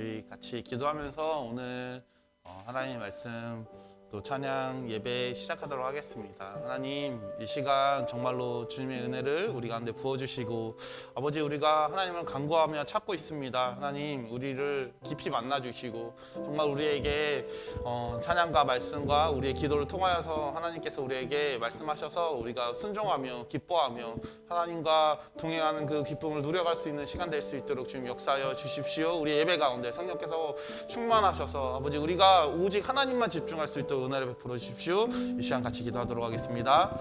우리 같이 기도하면서 오늘 하나님의 말씀 또 찬양 예배 시작하도록 하겠습니다. 하나님, 이 시간 정말로 주님의 은혜를 우리 가운데 부어주시고, 아버지, 우리가 하나님을 간구하며 찾고 있습니다. 하나님, 우리를 깊이 만나주시고 정말 우리에게 찬양과 말씀과 우리의 기도를 통하여서 하나님께서 우리에게 말씀하셔서 우리가 순종하며 기뻐하며 하나님과 동행하는 그 기쁨을 누려갈 수 있는 시간 될 수 있도록 주님 역사하여 주십시오. 우리 예배 가운데 성령께서 충만하셔서 아버지, 우리가 오직 하나님만 집중할 수 있도록 은혜를 베풀어 주십시오. 이 시간 같이 기도하도록 하겠습니다.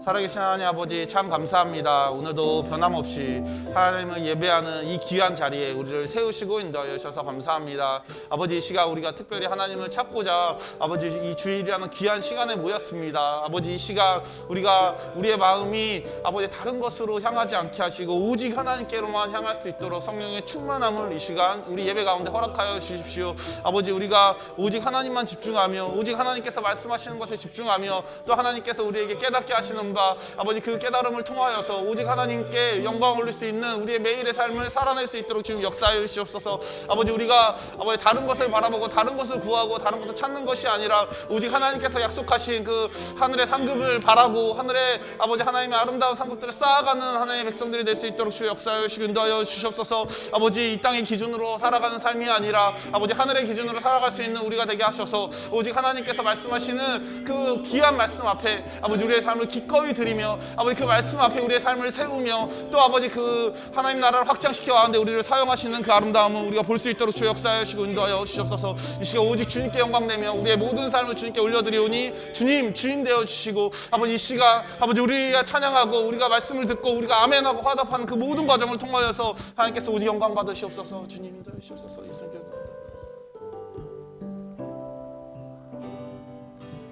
살아계신 하나님 아버지, 참 감사합니다. 오늘도 변함없이 하나님을 예배하는 이 귀한 자리에 우리를 세우시고 인도하여 주셔서 감사합니다. 아버지, 이 시간 우리가 특별히 하나님을 찾고자 아버지 이 주일이라는 귀한 시간에 모였습니다. 아버지, 이 시간 우리의 마음이 아버지 다른 것으로 향하지 않게 하시고 오직 하나님께로만 향할 수 있도록 성령의 충만함을 이 시간 우리 예배 가운데 허락하여 주십시오. 아버지, 우리가 오직 하나님만 집중하며 오직 하나님께서 말씀하시는 것에 집중하며 또 하나님께서 우리에게 깨닫게 하시는 바 아버지, 그 깨달음을 통하여서 오직 하나님께 영광을 올릴 수 있는 우리의 매일의 삶을 살아낼 수 있도록 주님 역사하여 주시옵소서. 아버지, 우리가 아버지 다른 것을 바라보고 다른 것을 구하고 다른 것을 찾는 것이 아니라 오직 하나님께서 약속하신 그 하늘의 상급을 바라고 하늘의 아버지 하나님의 아름다운 상급들을 쌓아가는 하나님의 백성들이 될 수 있도록 주님 역사하여 주시고 인도하여 주시옵소서. 아버지, 이 땅의 기준으로 살아가는 삶이 아니라 아버지 하늘의 기준으로 살아갈 수 있는 우리가 되게 하셔서 오직 하나님께서 말씀하시는 그 귀한 말씀 앞에 아버지 우리의 삶을 기꺼이 드리며 아버지 그 말씀 앞에 우리의 삶을 세우며 또 아버지 그 하나님 나라를 확장시켜 가는데 우리를 사용하시는 그 아름다움을 우리가 볼 수 있도록 주 역사하여 주시고 인도하여 주시옵소서. 이 시간 오직 주님께 영광 내며 우리의 모든 삶을 주님께 올려드리오니 주님 주인 되어 주시고 아버지, 이 시간 아버지 우리가 찬양하고 우리가 말씀을 듣고 우리가 아멘하고 화답하는 그 모든 과정을 통하여서 하나님께서 오직 영광 받으시옵소서. 주님 인도해 주시옵소서. 예수님 기도합니다.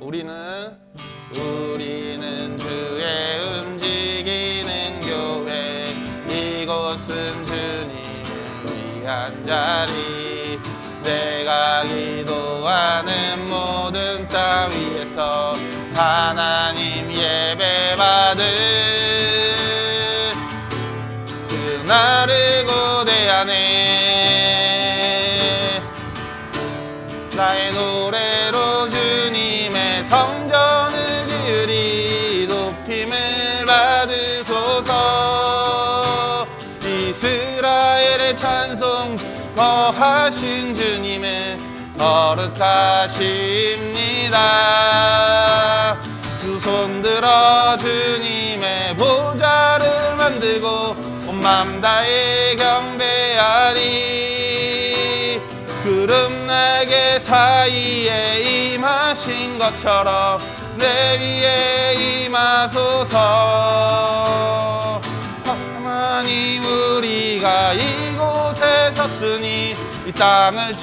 우리는 주의 움직이는 교회, 이곳은 주님을 위한 자리. 내가 기도하는 모든 땅 위에서 하나님 예배받을 그날을 고대하네. 나의 노래로 주님의 성전을 지으리. 높임을 받으소서. 이스라엘의 찬송 거하신 주님은 거룩하십니다. 두 손 들어 주님의 보좌를 만들고 온 맘 다해 경배하리. 구름 날개 사이에 임하신 것처럼 내 위에 임하소서. 하나님, 우리가 이곳에 섰으니 이 땅을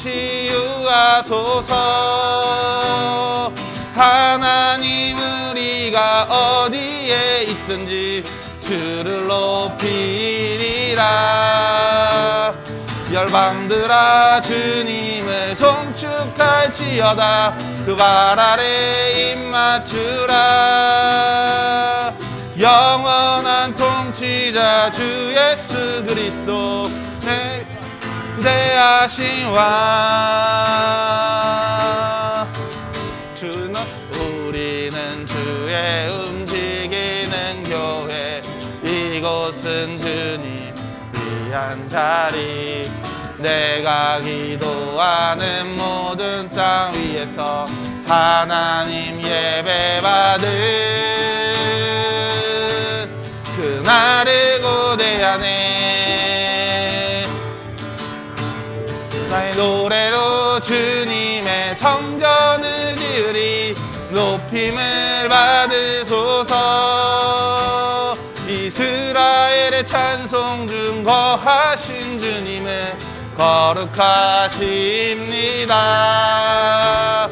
치유하소서. 하나님, 우리가 어디에 있든지 주를 높이리라. 열방들아 주님을 송축할지어다. 그 발 아래 입 맞추라. 영원한 통치자 주 예수 그리스도 내 대하신 왕. 우리는 주의 움직이는 교회, 이곳은 주님 위한 자리. 내가 기도하는 모든 땅 위에서 하나님 예배받을 그날을 고대하네. 나의 노래로 주님의 성전을 지으리. 높임을 받으소서. 이스라엘의 찬송 중 거하신 주님은 거룩하십니다.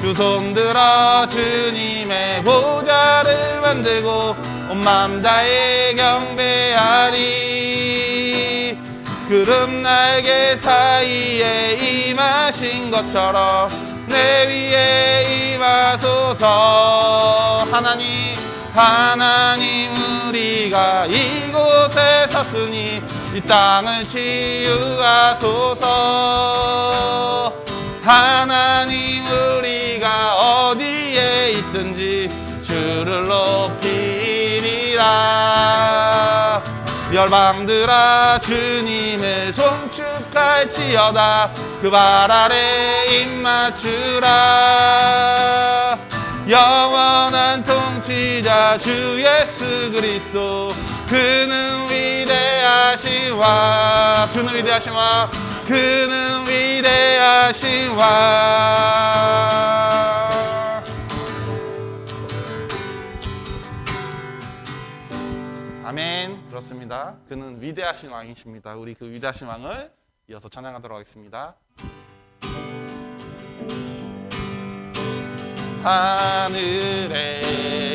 두 손 들어 주님의 보좌를 만들고 온 맘 다해 경배하리. 구름 날개 사이에 임하신 것처럼 내 위에 임하소서. 하나님, 우리가 이곳에 섰으니 이 땅을 치유하소서. 하나님 우리가 어디에 있든지 주를 높이리라. 열방들아 주님을 송축할지어다. 그 발 아래 입맞추라. 영원한 통치자 주 예수 그리스도. 그는 위대하신 와. 그는 위대하신 와. 그는 위대하신 와. 아멘. 그렇습니다. 그는 위대하신 왕이십니다. 우리 그 위대하신 왕을 이어서 찬양하도록 하겠습니다. 하늘에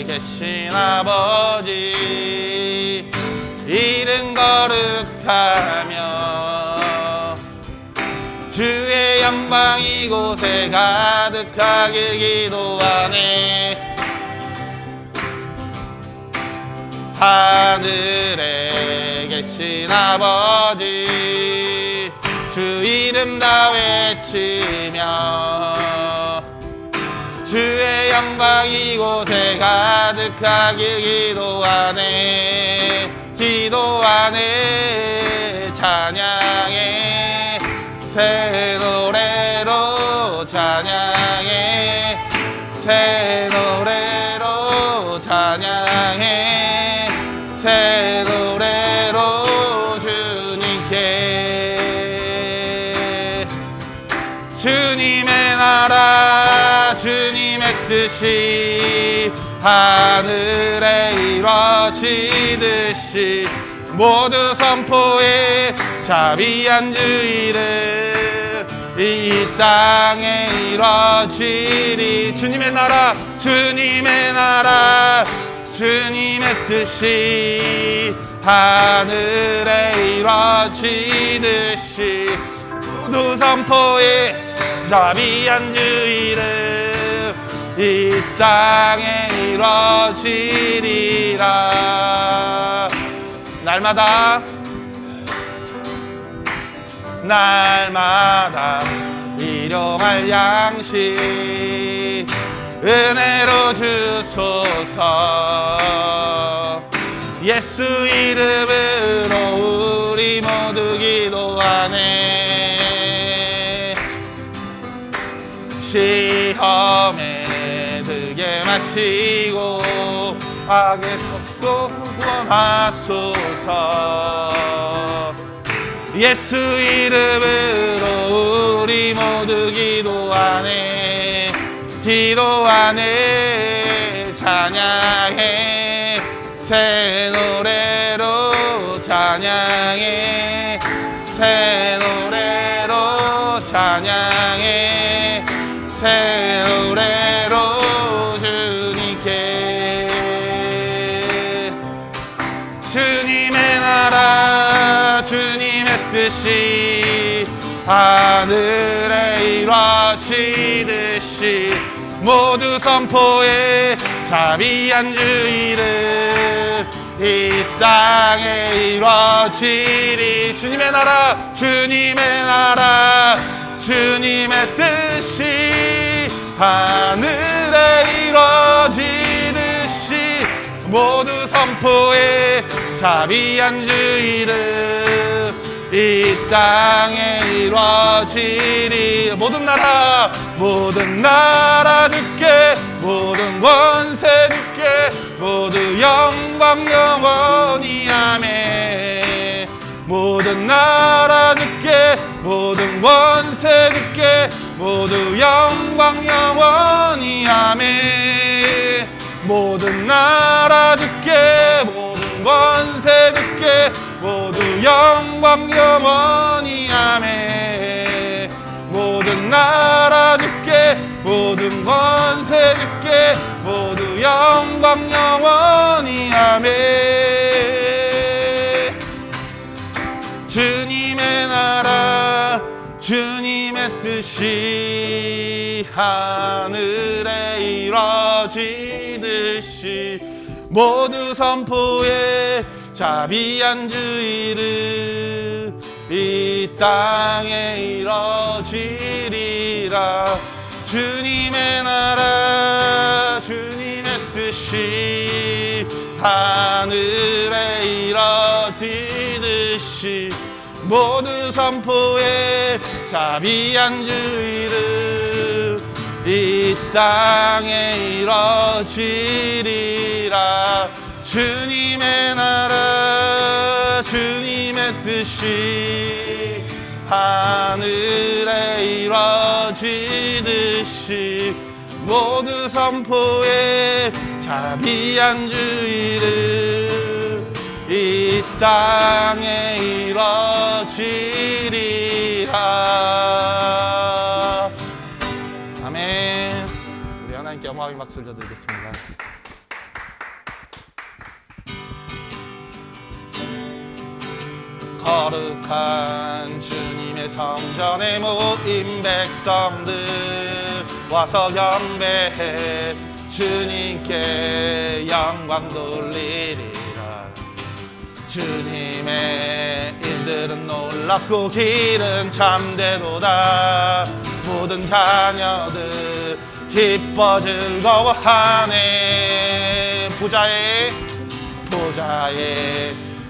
계신 아버지 이름 거룩하며 주의 영광 이곳에 가득하길 기도하네. 하늘에 계신 아버지 주 이름 다 외치며 주의 영광 이곳에 가득하길 기도하네. 기도하네. 찬양해. 새 노래로 찬양해. 새 노래로 찬양해. 새 노래로 주님께. 주님의 나라 주님의 뜻이 하늘에 이루어지듯이 모두 선포해. 자비한 주의를 이 땅에 이루어지리. 주님의 나라 주님의 나라 주님의 뜻이 하늘에 이루어지듯이 모두 선포해. 자비한 주의를 이 땅에 이루어지리라. 날마다 날마다 일용할 양식 은혜로 주소서. 예수 이름으로 우리 모두 기도하네. 시험에 들게 마시고 악에서 구원하소서. 예수 이름으로 우리 모두 기도하네. 기도하네. 찬양해. 새 노래로 찬양해. 새 노래로 찬양해. 새 노래로 주님께. 주님의 나라 주님의 뜻이 하늘에 이루어지듯이 모두 선포해. 자비한 주의를 이 땅에 이루어지리. 주님의 나라 주님의 나라 주님의 뜻이 하늘에 이루어지듯이 모두 선포해. 자비한 주의를 이 땅에 이루어지리. 모든 나라 주께 모든 권세 주께 모두 영광 영원히 아멘. 모든 나라 주께 모든 권세 주께 모두 영광 영원히 아멘. 모든 나라 주께 모든 권세 주께 모두 영광 영원히 아멘. 모든 나라 주께 모든 권세 주께 모두 영광 영원히 아멘. 주님의 나라 주님의 뜻이 하늘에 이루어지듯이 모두 선포해. 자비한 주의를 이 땅에 이뤄지리라. 주님의 나라 주님의 뜻이 하늘에 이뤄지듯이 모두 선포해 자비한 주의를. 이 땅에 이뤄지리라. 주님의 나라 주님의 뜻이 하늘에 이뤄지듯이 모두 선포해 자비한 주의를. 이 땅에 이뤄지리라. 아멘. 우리 하나님께 영광의 박수 올려드리겠습니다. 거룩한 주님의 성전에 모인 백성들 와서 경배해 주님께 영광 돌리리라. 주님의 일들은 놀랍고 길은 참되도다. 모든 자녀들 기뻐 즐거워하네. 보좌에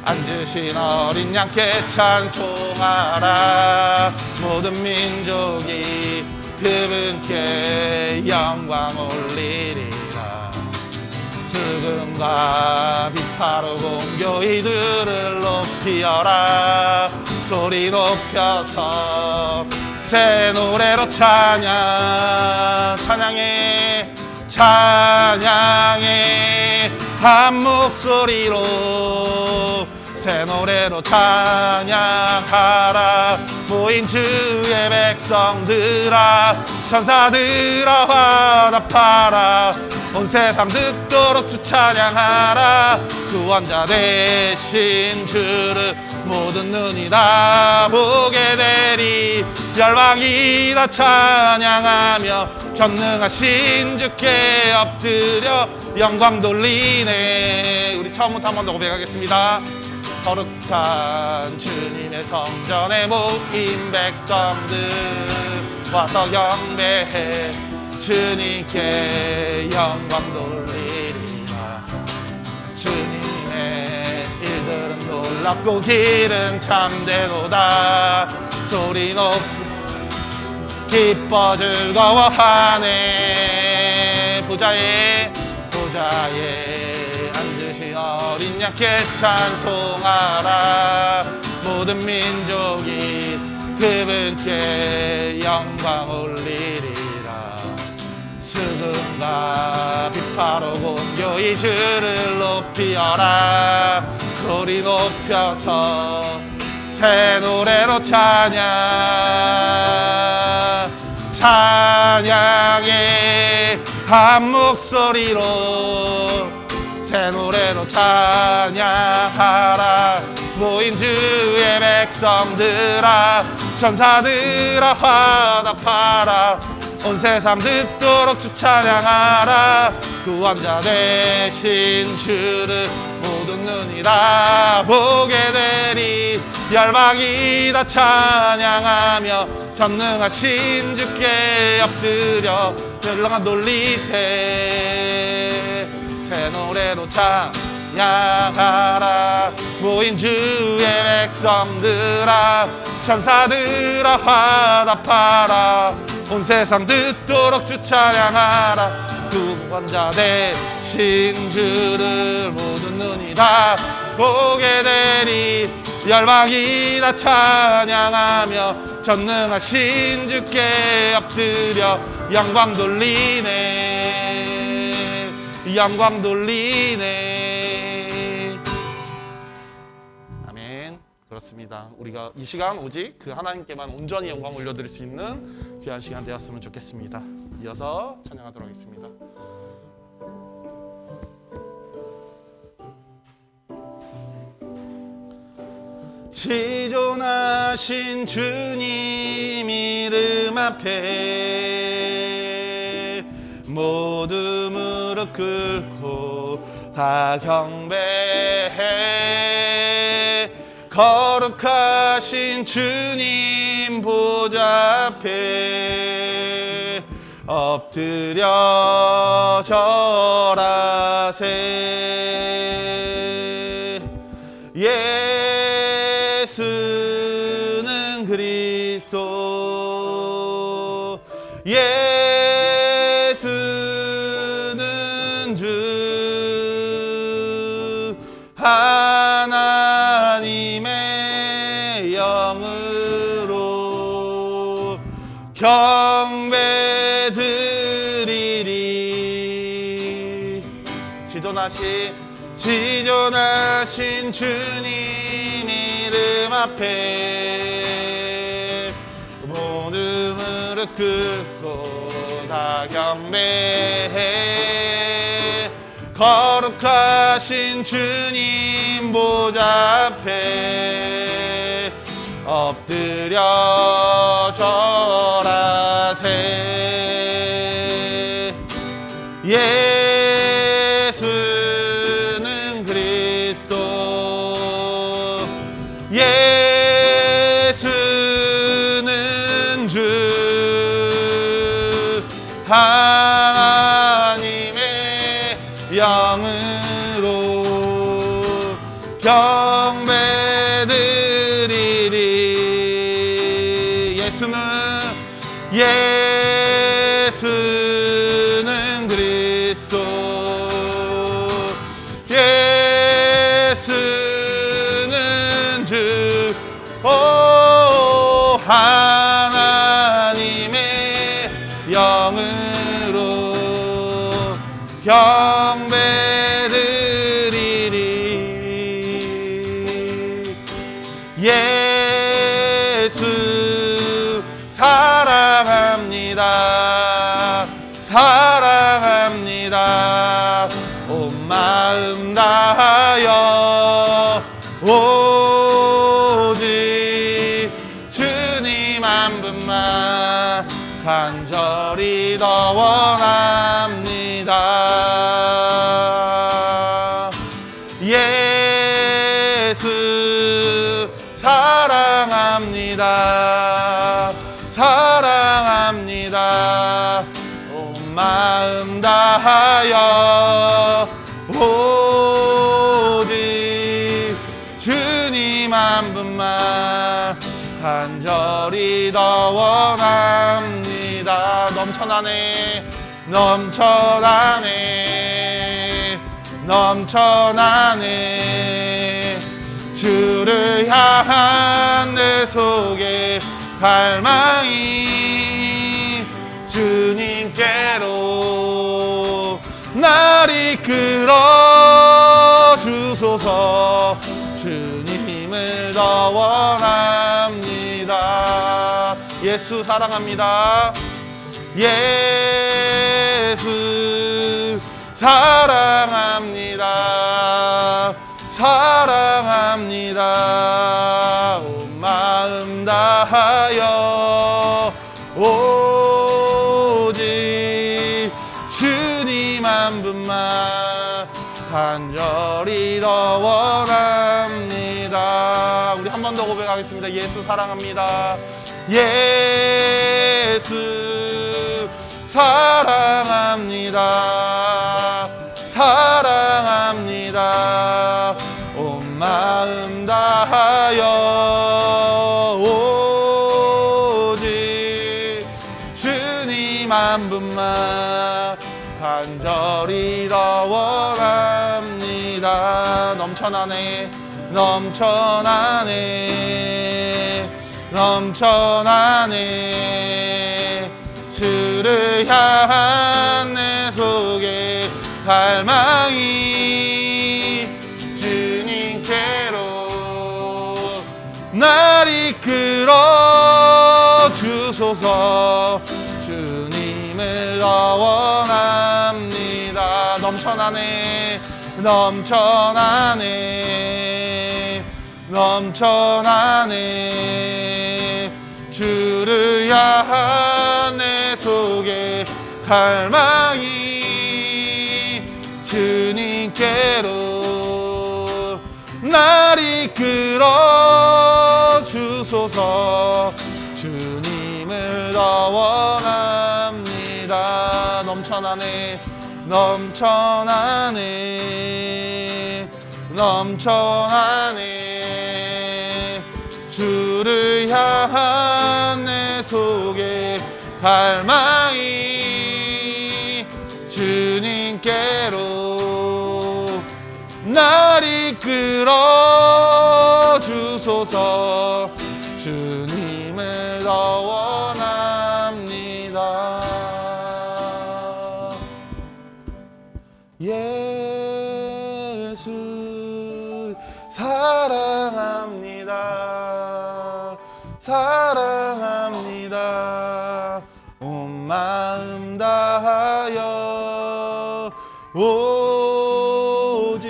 앉으신 어린 양께 찬송하라. 모든 민족이 그분께 영광 올리리라. 수금과 비파로 공교 이들을 높이어라. 소리 높여서 새 노래로 찬양해 한 목소리로 새 노래로 찬양하라. 모인 주의 백성들아 천사들아 화답하라. 온 세상 듣도록 주 찬양하라. 구원자 되신 주를 모든 눈이 다 보게 되리. 열방이 다 찬양하며 전능하신 주께 엎드려 영광 돌리네. 우리 처음부터 한 번 더 고백하겠습니다. 거룩한 주님의 성전에 모인 백성들 와서 경배해 주님께 영광 돌리리라. 주님의 일들은 놀랍고 길은 참되도다. 소리 높이 기뻐 즐거워하네. 보좌에 앉으신 어린 양께 찬송하라. 모든 민족이 그분께 영광 올리리라. 수금과 비파로 공교히 주를 높이어라. 소리 높여서 새 노래로 찬양해 한 목소리로 새 노래로 찬양하라. 모인 주의 백성들아 천사들아 화답하라. 온 세상 듣도록 주 찬양하라. 구원자 되신 주를 모든 눈이 다 보게 되리. 열방이 다 찬양하며 전능하신 주께 엎드려 영광 돌리세. 새 노래로 찬양하라. 모인 주의 백성들아 천사들아 화답하라. 온 세상 듣도록 주 찬양하라. 구원자 되신 주를 모든 눈이 다 보게 되리. 열방이 다 찬양하며 전능하신 주께 엎드려 영광 돌리네. 영광 돌리네. 아멘. 그렇습니다. 우리가 이 시간 오직 그 하나님께만 온전히 영광 올려드릴 수 있는 귀한 시간 되었으면 좋겠습니다. 이어서 찬양하도록 하겠습니다. 지존하신 주님 이름 앞에 모두 무릎 꿇고 다 경배해. 거룩하신 주님 보좌 앞에 엎드려 절하세. 예수는 그리스도, 예수는 주, 하나님의 영으로 경배드리리. 지존하신 주님 이름 앞에 모든 무릎 꿇고 다 경배해. 거룩하신 주님 보좌 앞에 엎드려 절하세. 예수는 그리스도, 예수는 주, 하나님의 영으로 경배드리리. 예수는 그리스도, 예수는 주, 오 하나님의 영으로 경배드리리. 예수 사랑합니다. 사랑합니다. 온 마음 다하여 오직 주님 한 분만 간절히 더 원합니다. 예수 사랑합니다. 사랑합니다. 온 마음 다하여 오직 주님 한 분만 간절히 더 원합니다. 넘쳐나네, 넘쳐나네, 넘쳐나네. 주를 향한 내 속에 갈망이 주님께로 날 이끌어 주소서. 주님을 더 원합니다. 예수 사랑합니다. 예수 사랑합니다. 사랑합니다. 온 마음 다하여 오직 주님 한 분만 간절히 더 원합니다. 우리 한 번 더 고백하겠습니다. 예수 사랑합니다. 예수 사랑합니다. 사랑합니다. 온 마음 다하여 오직 주님 한 분만 간절히 더 원합니다. 넘쳐나네, 넘쳐나네, 넘쳐나네. 주를 향한 내 속에 갈망이 주님께로 날 이끌어 주소서. 주님을 더 원합니다. 넘쳐나네, 넘쳐나네, 넘쳐나네. 주를 향한 내 속에 갈망이 주님께로 날 날 이끌어 주소서. 주님을 더 원합니다. 넘쳐나네 넘쳐나네 넘쳐나네. 주를 향한 내 속에 갈망이 주님께로 날 이끌어 주소서. 주님을 더 원합니다. 예수 사랑합니다. 사랑합니다. 온 마음 다하여 오직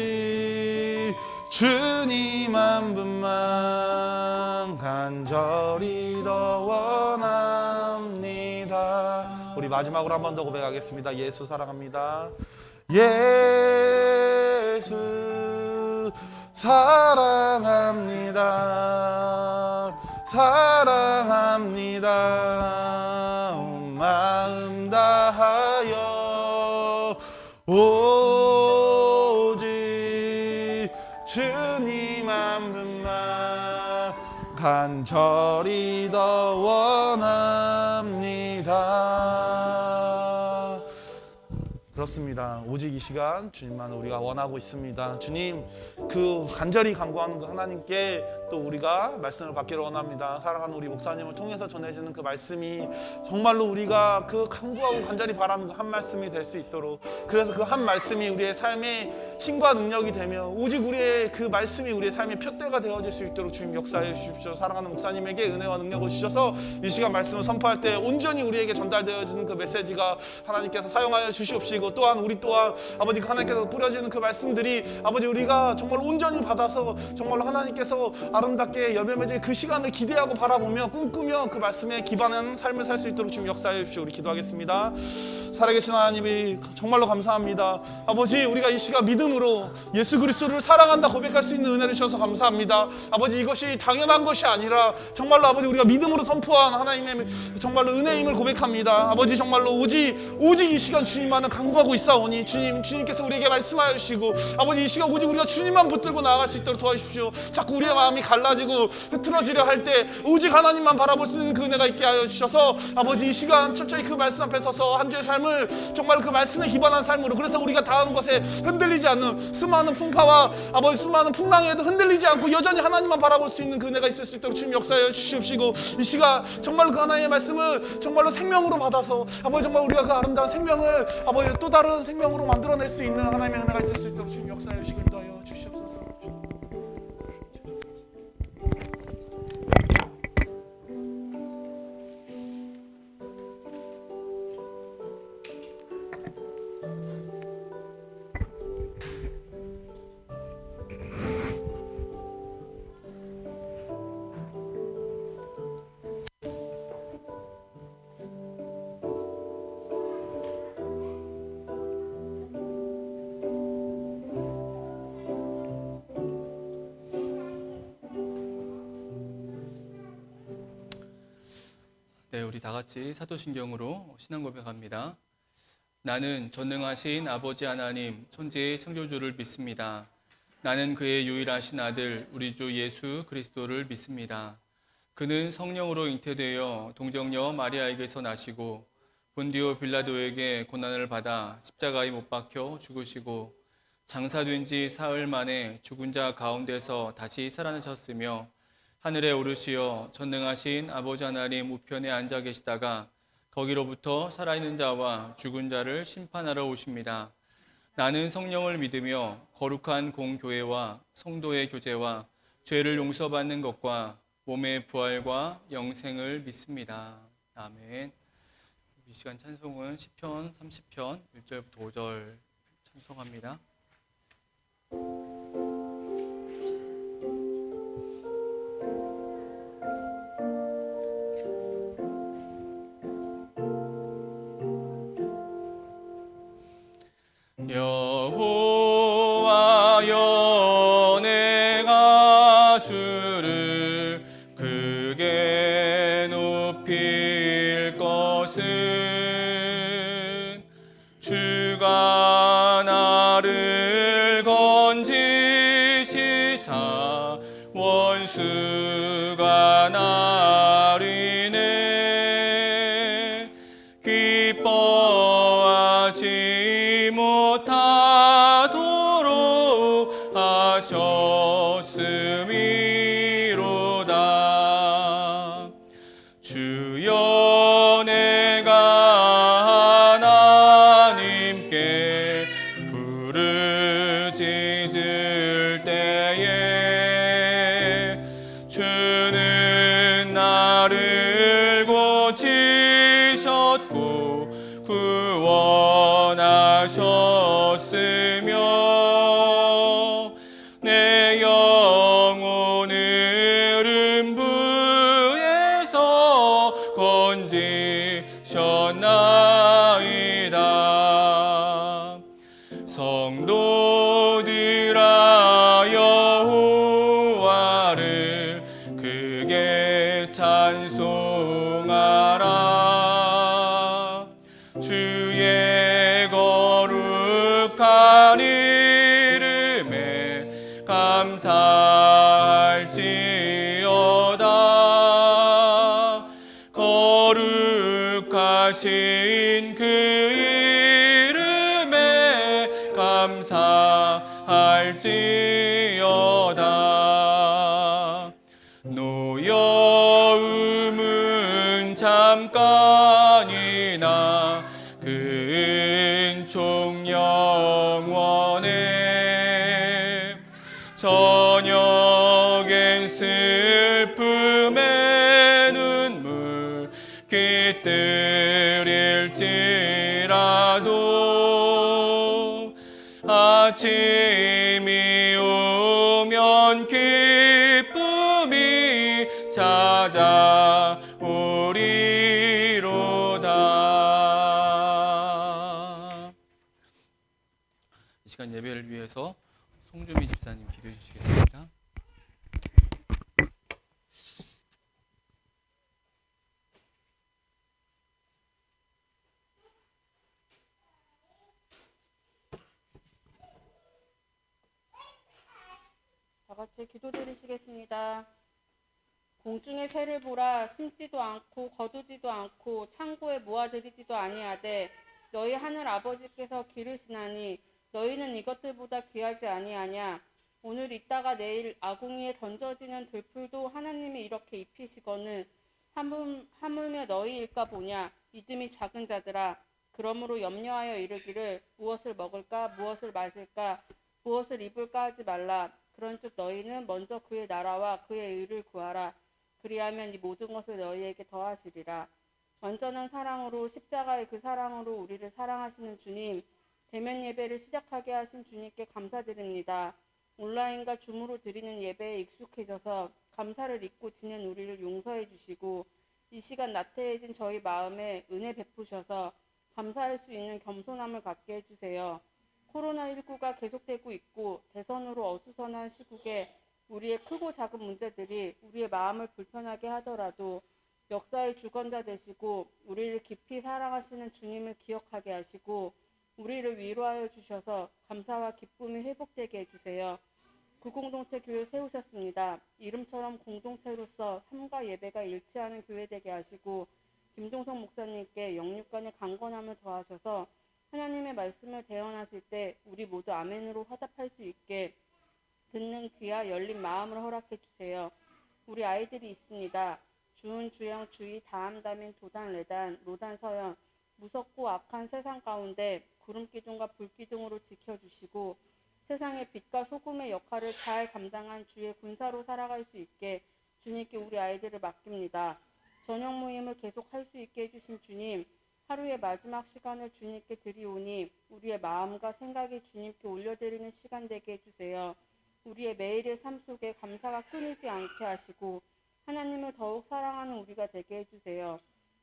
주님 한 분만 간절히 더 원합니다. 우리 마지막으로 한 번 더 고백하겠습니다. 예수 사랑합니다. 예수 사랑합니다. 사랑합니다. 온 마음 다하여 오직 주님 한 분만 간절히 더 원합니다. 그렇습니다. 오직 이 시간 주님만 우리가 원하고 있습니다. 주님, 그 간절히 간구하는 그 하나님께 또 우리가 말씀을 받기를 원합니다. 사랑하는 우리 목사님을 통해서 전해지는 그 말씀이 정말로 우리가 그 간구하고 간절히 바라는 그 한 말씀이 될 수 있도록, 그래서 그 한 말씀이 우리의 삶의 힘과 능력이 되며 오직 우리의 그 말씀이 우리의 삶의 표대가 되어질 수 있도록 주님 역사해 주십시오. 사랑하는 목사님에게 은혜와 능력을 주셔서 이 시간 말씀을 선포할 때 온전히 우리에게 전달되어지는 그 메시지가 하나님께서 사용하여 주시옵시고, 또한 우리 또한 아버지 하나님께서 뿌려지는 그 말씀들이 아버지 우리가 정말 온전히 받아서 정말로 하나님께서 아름답게 열매 맺을 그 시간을 기대하고 바라보며 꿈꾸며 그 말씀에 기반한 삶을 살 수 있도록 주님 역사해 주십시오. 우리 기도하겠습니다. 살아계신 하나님이 정말로 감사합니다. 아버지, 우리가 이 시간 믿음으로 예수 그리스도를 사랑한다 고백할 수 있는 은혜를 주셔서 감사합니다. 아버지, 이것이 당연한 것이 아니라 정말로 아버지 우리가 믿음으로 선포한 하나님의 정말로 은혜임을 고백합니다. 아버지, 정말로 오직 이 시간 주님만을 간구하고 있사오니 주님께서 우리에게 말씀하여 주시고, 아버지 이 시간 오직 우리가 주님만 붙들고 나아갈 수 있도록 도와주십시오. 자꾸 우리의 마음이 갈라지고 흐트러지려 할 때 오직 하나님만 바라볼 수 있는 그 은혜가 있게 하여 주셔서 아버지 이 시간 철저히 그 말씀 앞에 서서 한 주의 삶을 정말 그 말씀에 기반한 삶으로, 그래서 우리가 다음 것에 흔들리지 않는 수많은 풍파와 아버지 수많은 풍랑에도 흔들리지 않고 여전히 하나님만 바라볼 수 있는 그 은혜가 있을 수 있도록 주님 역사해 주시옵시고, 이 시간 정말 그 하나님의 말씀을 정말로 생명으로 받아서 아버지 정말 우리가 그 아름다운 생명을 아버지 또 다른 생명으로 만들어낼 수 있는 하나님의 은혜가 있을 수 있도록 주님 역사해 주시길 인도하여 주시옵소서. 네, 우리 다 같이 사도신경으로 신앙 고백합니다. 나는 전능하신 아버지 하나님, 천지의 창조주를 믿습니다. 나는 그의 유일하신 아들, 우리 주 예수 그리스도를 믿습니다. 그는 성령으로 잉태되어 동정녀 마리아에게서 나시고 본디오 빌라도에게 고난을 받아 십자가에 못 박혀 죽으시고 장사된 지 사흘 만에 죽은 자 가운데서 다시 살아나셨으며 하늘에 오르시어 전능하신 아버지 하나님 우편에 앉아 계시다가 거기로부터 살아있는 자와 죽은 자를 심판하러 오십니다. 나는 성령을 믿으며 거룩한 공교회와 성도의 교제와 죄를 용서받는 것과 몸의 부활과 영생을 믿습니다. 아멘. 이 시간 찬송은 시편 30편 1절부터 5절 찬송합니다. 여호와 연행하시네 것은 주가 나를 건지시사 원수가 나를 인해 기뻐하지 못하도록 하셨음이로다. 주여 내가 하나님께 부르짖을 때에 주는 나를 고치셨고 구원하셨으며 내 영혼을 음부에서 건지셨나이다. 성도들아 여호와를 크게 찬송하라. 주의 거룩한 이름에 감사할지어다. 거룩하신 그 이름에 감사할지어다. 노여움은 잠깐이나 그 은총 영원해. 저녁엔 슬픔의 눈물 깃들일지라도 아침이 오면 기쁨이 찾아오리로다. 이 시간 예배를 위해서 송주미 집사님 기도해 주시겠습니다. 다 같이 기도드리시겠습니다. 공중의 새를 보라. 심지도 않고 거두지도 않고 창고에 모아들이지도 아니하되 너희 하늘 아버지께서 기르시나니 너희는 이것들보다 귀하지 아니하냐. 오늘 있다가 내일 아궁이에 던져지는 들풀도 하나님이 이렇게 입히시거늘 하물며 너희일까 보냐. 믿음이 작은 자들아. 그러므로 염려하여 이르기를 무엇을 먹을까 무엇을 마실까 무엇을 입을까 하지 말라. 그런즉 너희는 먼저 그의 나라와 그의 의를 구하라. 그리하면 이 모든 것을 너희에게 더하시리라. 완전한 사랑으로 십자가의 그 사랑으로 우리를 사랑하시는 주님, 대면 예배를 시작하게 하신 주님께 감사드립니다. 온라인과 줌으로 드리는 예배에 익숙해져서 감사를 잊고 지낸 우리를 용서해 주시고 이 시간 나태해진 저희 마음에 은혜 베푸셔서 감사할 수 있는 겸손함을 갖게 해주세요. 코로나19가 계속되고 있고 대선으로 어수선한 시국에 우리의 크고 작은 문제들이 우리의 마음을 불편하게 하더라도 역사의 주권자 되시고 우리를 깊이 사랑하시는 주님을 기억하게 하시고 우리를 위로하여 주셔서 감사와 기쁨이 회복되게 해주세요. 구공동체 교회 세우셨습니다. 이름처럼 공동체로서 삶과 예배가 일치하는 교회 되게 하시고 김종성 목사님께 영육간의 강건함을 더하셔서 하나님의 말씀을 대언하실 때 우리 모두 아멘으로 화답할 수 있게 듣는 귀와 열린 마음을 허락해 주세요. 우리 아이들이 있습니다. 주은, 주영, 주희, 다함, 다민, 도단, 레단, 로단, 서연 무섭고 악한 세상 가운데 구름기둥과 불기둥으로 지켜주시고 세상의 빛과 소금의 역할을 잘 감당한 주의 군사로 살아갈 수 있게 주님께 우리 아이들을 맡깁니다. 저녁 모임을 계속할 수 있게 해주신 주님, 하루의 마지막 시간을 주님께 드리오니 우리의 마음과 생각이 주님께 올려드리는 시간 되게 해주세요. 우리의 매일의 삶 속에 감사가 끊이지 않게 하시고 하나님을 더욱 사랑하는 우리가 되게 해주세요.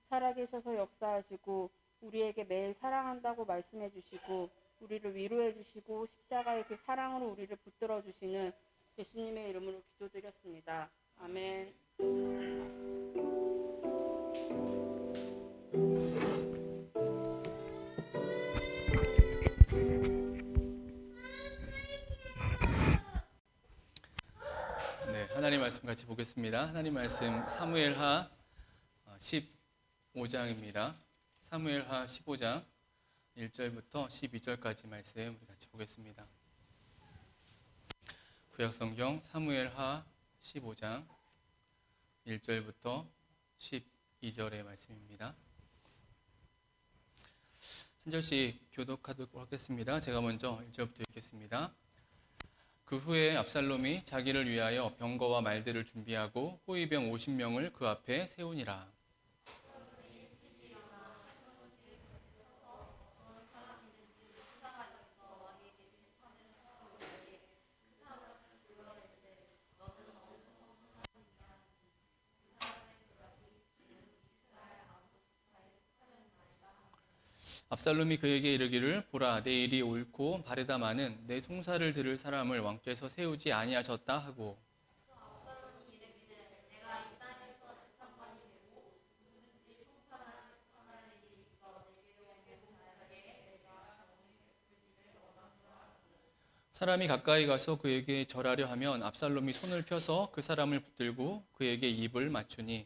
살아계셔서 역사하시고 우리에게 매일 사랑한다고 말씀해 주시고 우리를 위로해 주시고 십자가의 그 사랑으로 우리를 붙들어 주시는 예수님의 이름으로 기도드렸습니다. 아멘. 같이 보겠습니다. 하나님 말씀 사무엘하 15장입니다. 사무엘하 15장 1절부터 12절까지 말씀 우리 같이 보겠습니다. 구약성경 사무엘하 15장 1절부터 12절의 말씀입니다. 한 절씩 교독하도록 하겠습니다. 제가 먼저 1절부터 읽겠습니다. 그 후에 압살롬이 자기를 위하여 병거와 말들을 준비하고 호위병 50명을 그 앞에 세우니라. 압살롬이 그에게 이르기를 보라 내 일이 옳고 바르다마는 내 송사를 들을 사람을 왕께서 세우지 아니하셨다 하고 사람이 가까이 가서 그에게 절하려 하면 압살롬이 손을 펴서 그 사람을 붙들고 그에게 입을 맞추니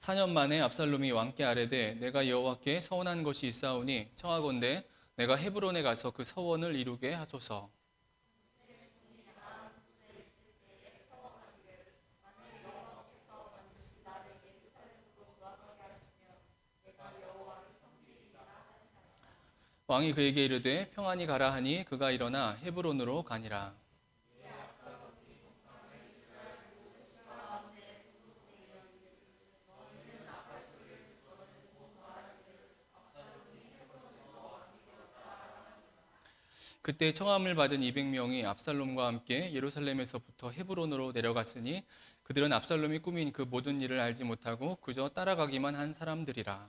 사 년 만에 압살롬이 왕께 아뢰되 내가 여호와께 서원한 것이 있사오니 청하건대 내가 헤브론에 가서 그 서원을 이루게 하소서. 왕이 그에게 이르되 평안히 가라 하니 그가 일어나 헤브론으로 가니라. 그때 청함을 받은 200명이 압살롬과 함께 예루살렘에서부터 헤브론으로 내려갔으니 그들은 압살롬이 꾸민 그 모든 일을 알지 못하고 그저 따라가기만 한 사람들이라.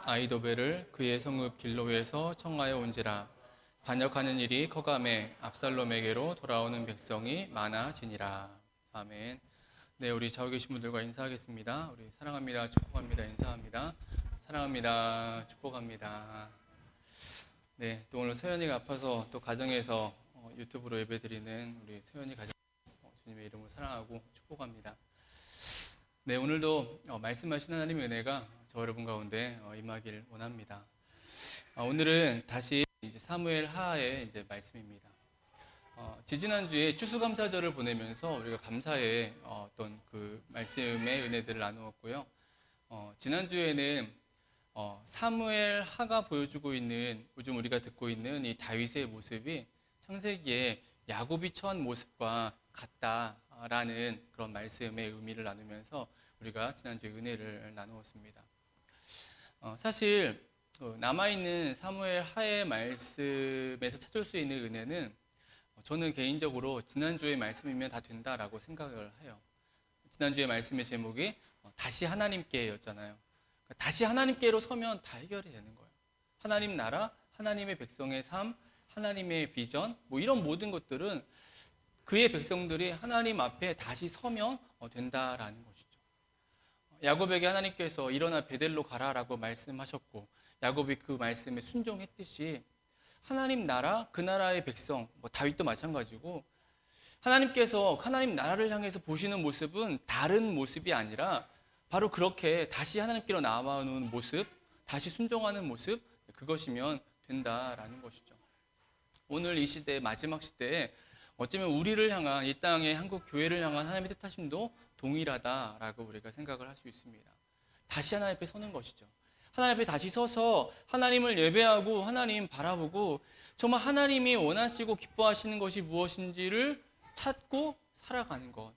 아이도벨을 그의 성읍 길로에서 청하여 온지라. 반역하는 일이 커가매 압살롬에게로 돌아오는 백성이 많아지니라. 아멘. 네, 우리 좌우 계신 분들과 인사하겠습니다. 우리 사랑합니다, 축복합니다, 인사합니다. 사랑합니다, 축복합니다. 네, 또 오늘 서연이가 아파서 또 가정에서 유튜브로 예배드리는 우리 서연이 가정 주님의 이름으로 사랑하고 축복합니다. 네, 오늘도 말씀하신 하나님의 은혜가 저 여러분 가운데 임하길 원합니다. 오늘은 다시 이제 사무엘 하의 이제 말씀입니다. 지지난주에 추수감사절을 보내면서 우리가 감사의 어떤 그 말씀의 은혜들을 나누었고요. 지난주에는 사무엘 하가 보여주고 있는 요즘 우리가 듣고 있는 이 다윗의 모습이 창세기에 야곱이 처한 모습과 같다라는 그런 말씀의 의미를 나누면서 우리가 지난주에 은혜를 나누었습니다. 사실 남아있는 사무엘 하의 말씀에서 찾을 수 있는 은혜는 저는 개인적으로 지난주의 말씀이면 다 된다라고 생각을 해요. 지난주의 말씀의 제목이 다시 하나님께였잖아요. 다시 하나님께로 서면 다 해결이 되는 거예요. 하나님 나라, 하나님의 백성의 삶, 하나님의 비전, 뭐 이런 모든 것들은 그의 백성들이 하나님 앞에 다시 서면 된다라는 것이죠. 야곱에게 하나님께서 일어나 베델로 가라라고 말씀하셨고 야곱이 그 말씀에 순종했듯이 하나님 나라, 그 나라의 백성, 뭐 다윗도 마찬가지고 하나님께서 하나님 나라를 향해서 보시는 모습은 다른 모습이 아니라 바로 그렇게 다시 하나님께로 나아오는 모습, 다시 순종하는 모습, 그것이면 된다라는 것이죠. 오늘 이 시대, 마지막 시대에 어쩌면 우리를 향한, 이 땅의 한국 교회를 향한 하나님의 뜻하심도 동일하다라고 우리가 생각을 할 수 있습니다. 다시 하나님 앞에 서는 것이죠. 하나님 앞에 다시 서서 하나님을 예배하고 하나님 바라보고 정말 하나님이 원하시고 기뻐하시는 것이 무엇인지를 찾고 살아가는 것.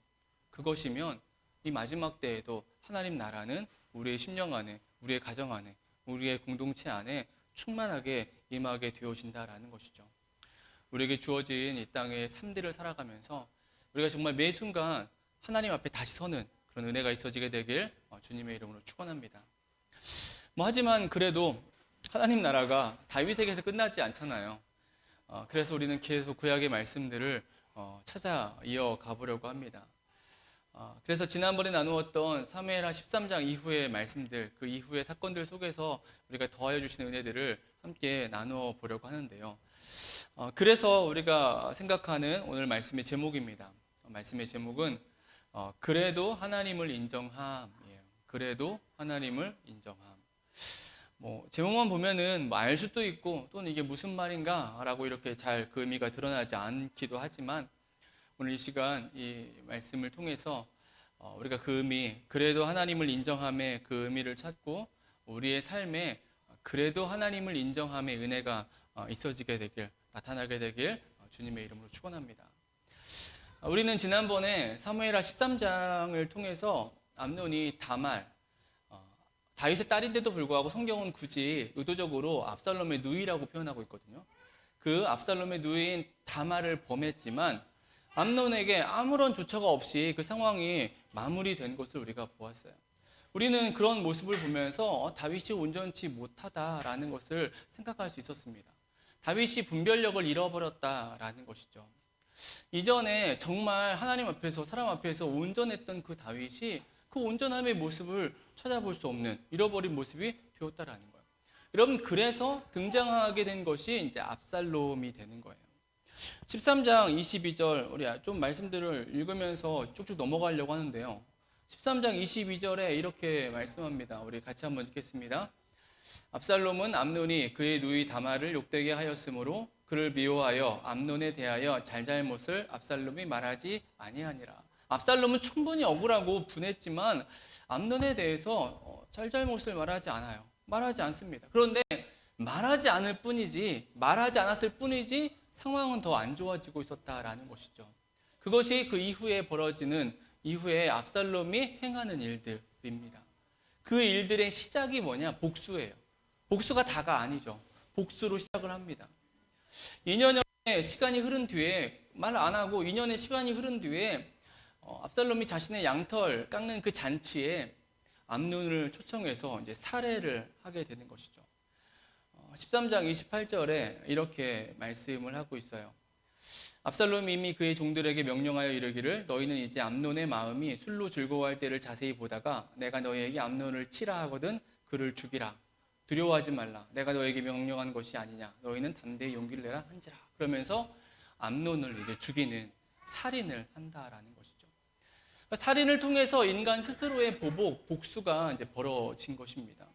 그것이면 이 마지막 때에도 하나님 나라는 우리의 심령 안에, 우리의 가정 안에, 우리의 공동체 안에 충만하게 임하게 되어진다라는 것이죠. 우리에게 주어진 이 땅의 삶들을 살아가면서 우리가 정말 매 순간 하나님 앞에 다시 서는 그런 은혜가 있어지게 되길 주님의 이름으로 축원합니다. 하지만 그래도 하나님 나라가 다윗에게서 끝나지 않잖아요. 그래서 우리는 계속 구약의 말씀들을 찾아 이어가 보려고 합니다. 그래서 지난번에 나누었던 사무엘하 13장 이후의 말씀들, 그 이후의 사건들 속에서 우리가 더하여 주시는 은혜들을 함께 나누어 보려고 하는데요. 그래서 우리가 생각하는 오늘 말씀의 제목입니다. 말씀의 제목은 그래도 하나님을 인정함이에요. 그래도 하나님을 인정함. 제목만 보면은 알 수도 있고 또는 이게 무슨 말인가라고 이렇게 잘 그 의미가 드러나지 않기도 하지만 오늘 이 시간 이 말씀을 통해서 우리가 그 의미, 그래도 하나님을 인정함의 그 의미를 찾고 우리의 삶에 그래도 하나님을 인정함의 은혜가 있어지게 되길, 나타나게 되길 주님의 이름으로 축원합니다. 우리는 지난번에 사무엘하 13장을 통해서 암논이 다말, 다윗의 딸인데도 불구하고 성경은 굳이 의도적으로 압살롬의 누이라고 표현하고 있거든요. 그 압살롬의 누이인 다말을 범했지만 암논에게 아무런 조처가 없이 그 상황이 마무리된 것을 우리가 보았어요. 우리는 그런 모습을 보면서 다윗이 온전치 못하다라는 것을 생각할 수 있었습니다. 다윗이 분별력을 잃어버렸다라는 것이죠. 이전에 정말 하나님 앞에서 사람 앞에서 온전했던 그 다윗이 그 온전함의 모습을 찾아볼 수 없는 잃어버린 모습이 되었다라는 거예요. 여러분, 그래서 등장하게 된 것이 이제 압살롬이 되는 거예요. 13장 22절 우리 좀 말씀들을 읽으면서 쭉쭉 넘어가려고 하는데요. 13장 22절에 이렇게 말씀합니다. 우리 같이 한번 읽겠습니다. 압살롬은 암논이 그의 누이 다말을 욕되게 하였으므로 그를 미워하여 암논에 대하여 잘잘못을 압살롬이 말하지 아니하니라. 압살롬은 충분히 억울하고 분했지만 암논에 대해서 잘잘못을 말하지 않아요. 말하지 않습니다. 그런데 말하지 않았을 뿐이지 상황은 더 안 좋아지고 있었다라는 것이죠. 그것이 그 이후에 벌어지는 이후에 압살롬이 행하는 일들입니다. 그 일들의 시작이 뭐냐? 복수예요. 복수가 다가 아니죠. 복수로 시작을 합니다. 2년의 시간이 흐른 뒤에 말 안 하고 2년의 시간이 흐른 뒤에 압살롬이 자신의 양털 깎는 그 잔치에 암논을 초청해서 이제 살해를 하게 되는 것이죠. 13장 28절에 이렇게 말씀을 하고 있어요. 압살롬이 이미 그의 종들에게 명령하여 이르기를 너희는 이제 암논의 마음이 술로 즐거워할 때를 자세히 보다가 내가 너희에게 암논을 치라 하거든 그를 죽이라. 두려워하지 말라. 내가 너희에게 명령한 것이 아니냐. 너희는 담대히 용기를 내라 한지라. 그러면서 암논을 이제 죽이는 살인을 한다라는 것이죠. 살인을 통해서 인간 스스로의 복수가 이제 벌어진 것입니다.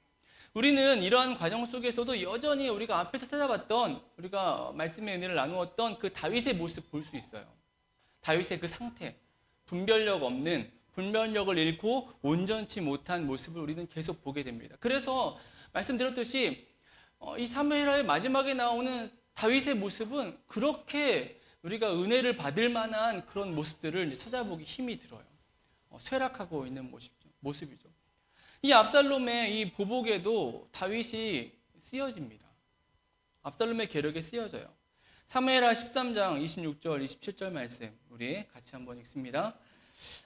우리는 이러한 과정 속에서도 여전히 우리가 앞에서 찾아봤던 우리가 말씀의 의미를 나누었던 그 다윗의 모습 볼 수 있어요. 다윗의 그 상태, 분별력을 잃고 온전치 못한 모습을 우리는 계속 보게 됩니다. 그래서 말씀드렸듯이 이 사무엘하의 마지막에 나오는 다윗의 모습은 그렇게 우리가 은혜를 받을 만한 그런 모습들을 이제 찾아보기 힘이 들어요. 쇠락하고 있는 모습이죠. 이 압살롬의 이 보복에도 다윗이 쓰여집니다. 압살롬의 계략에 쓰여져요. 사무엘하 13장 26절, 27절 말씀 우리 같이 한번 읽습니다.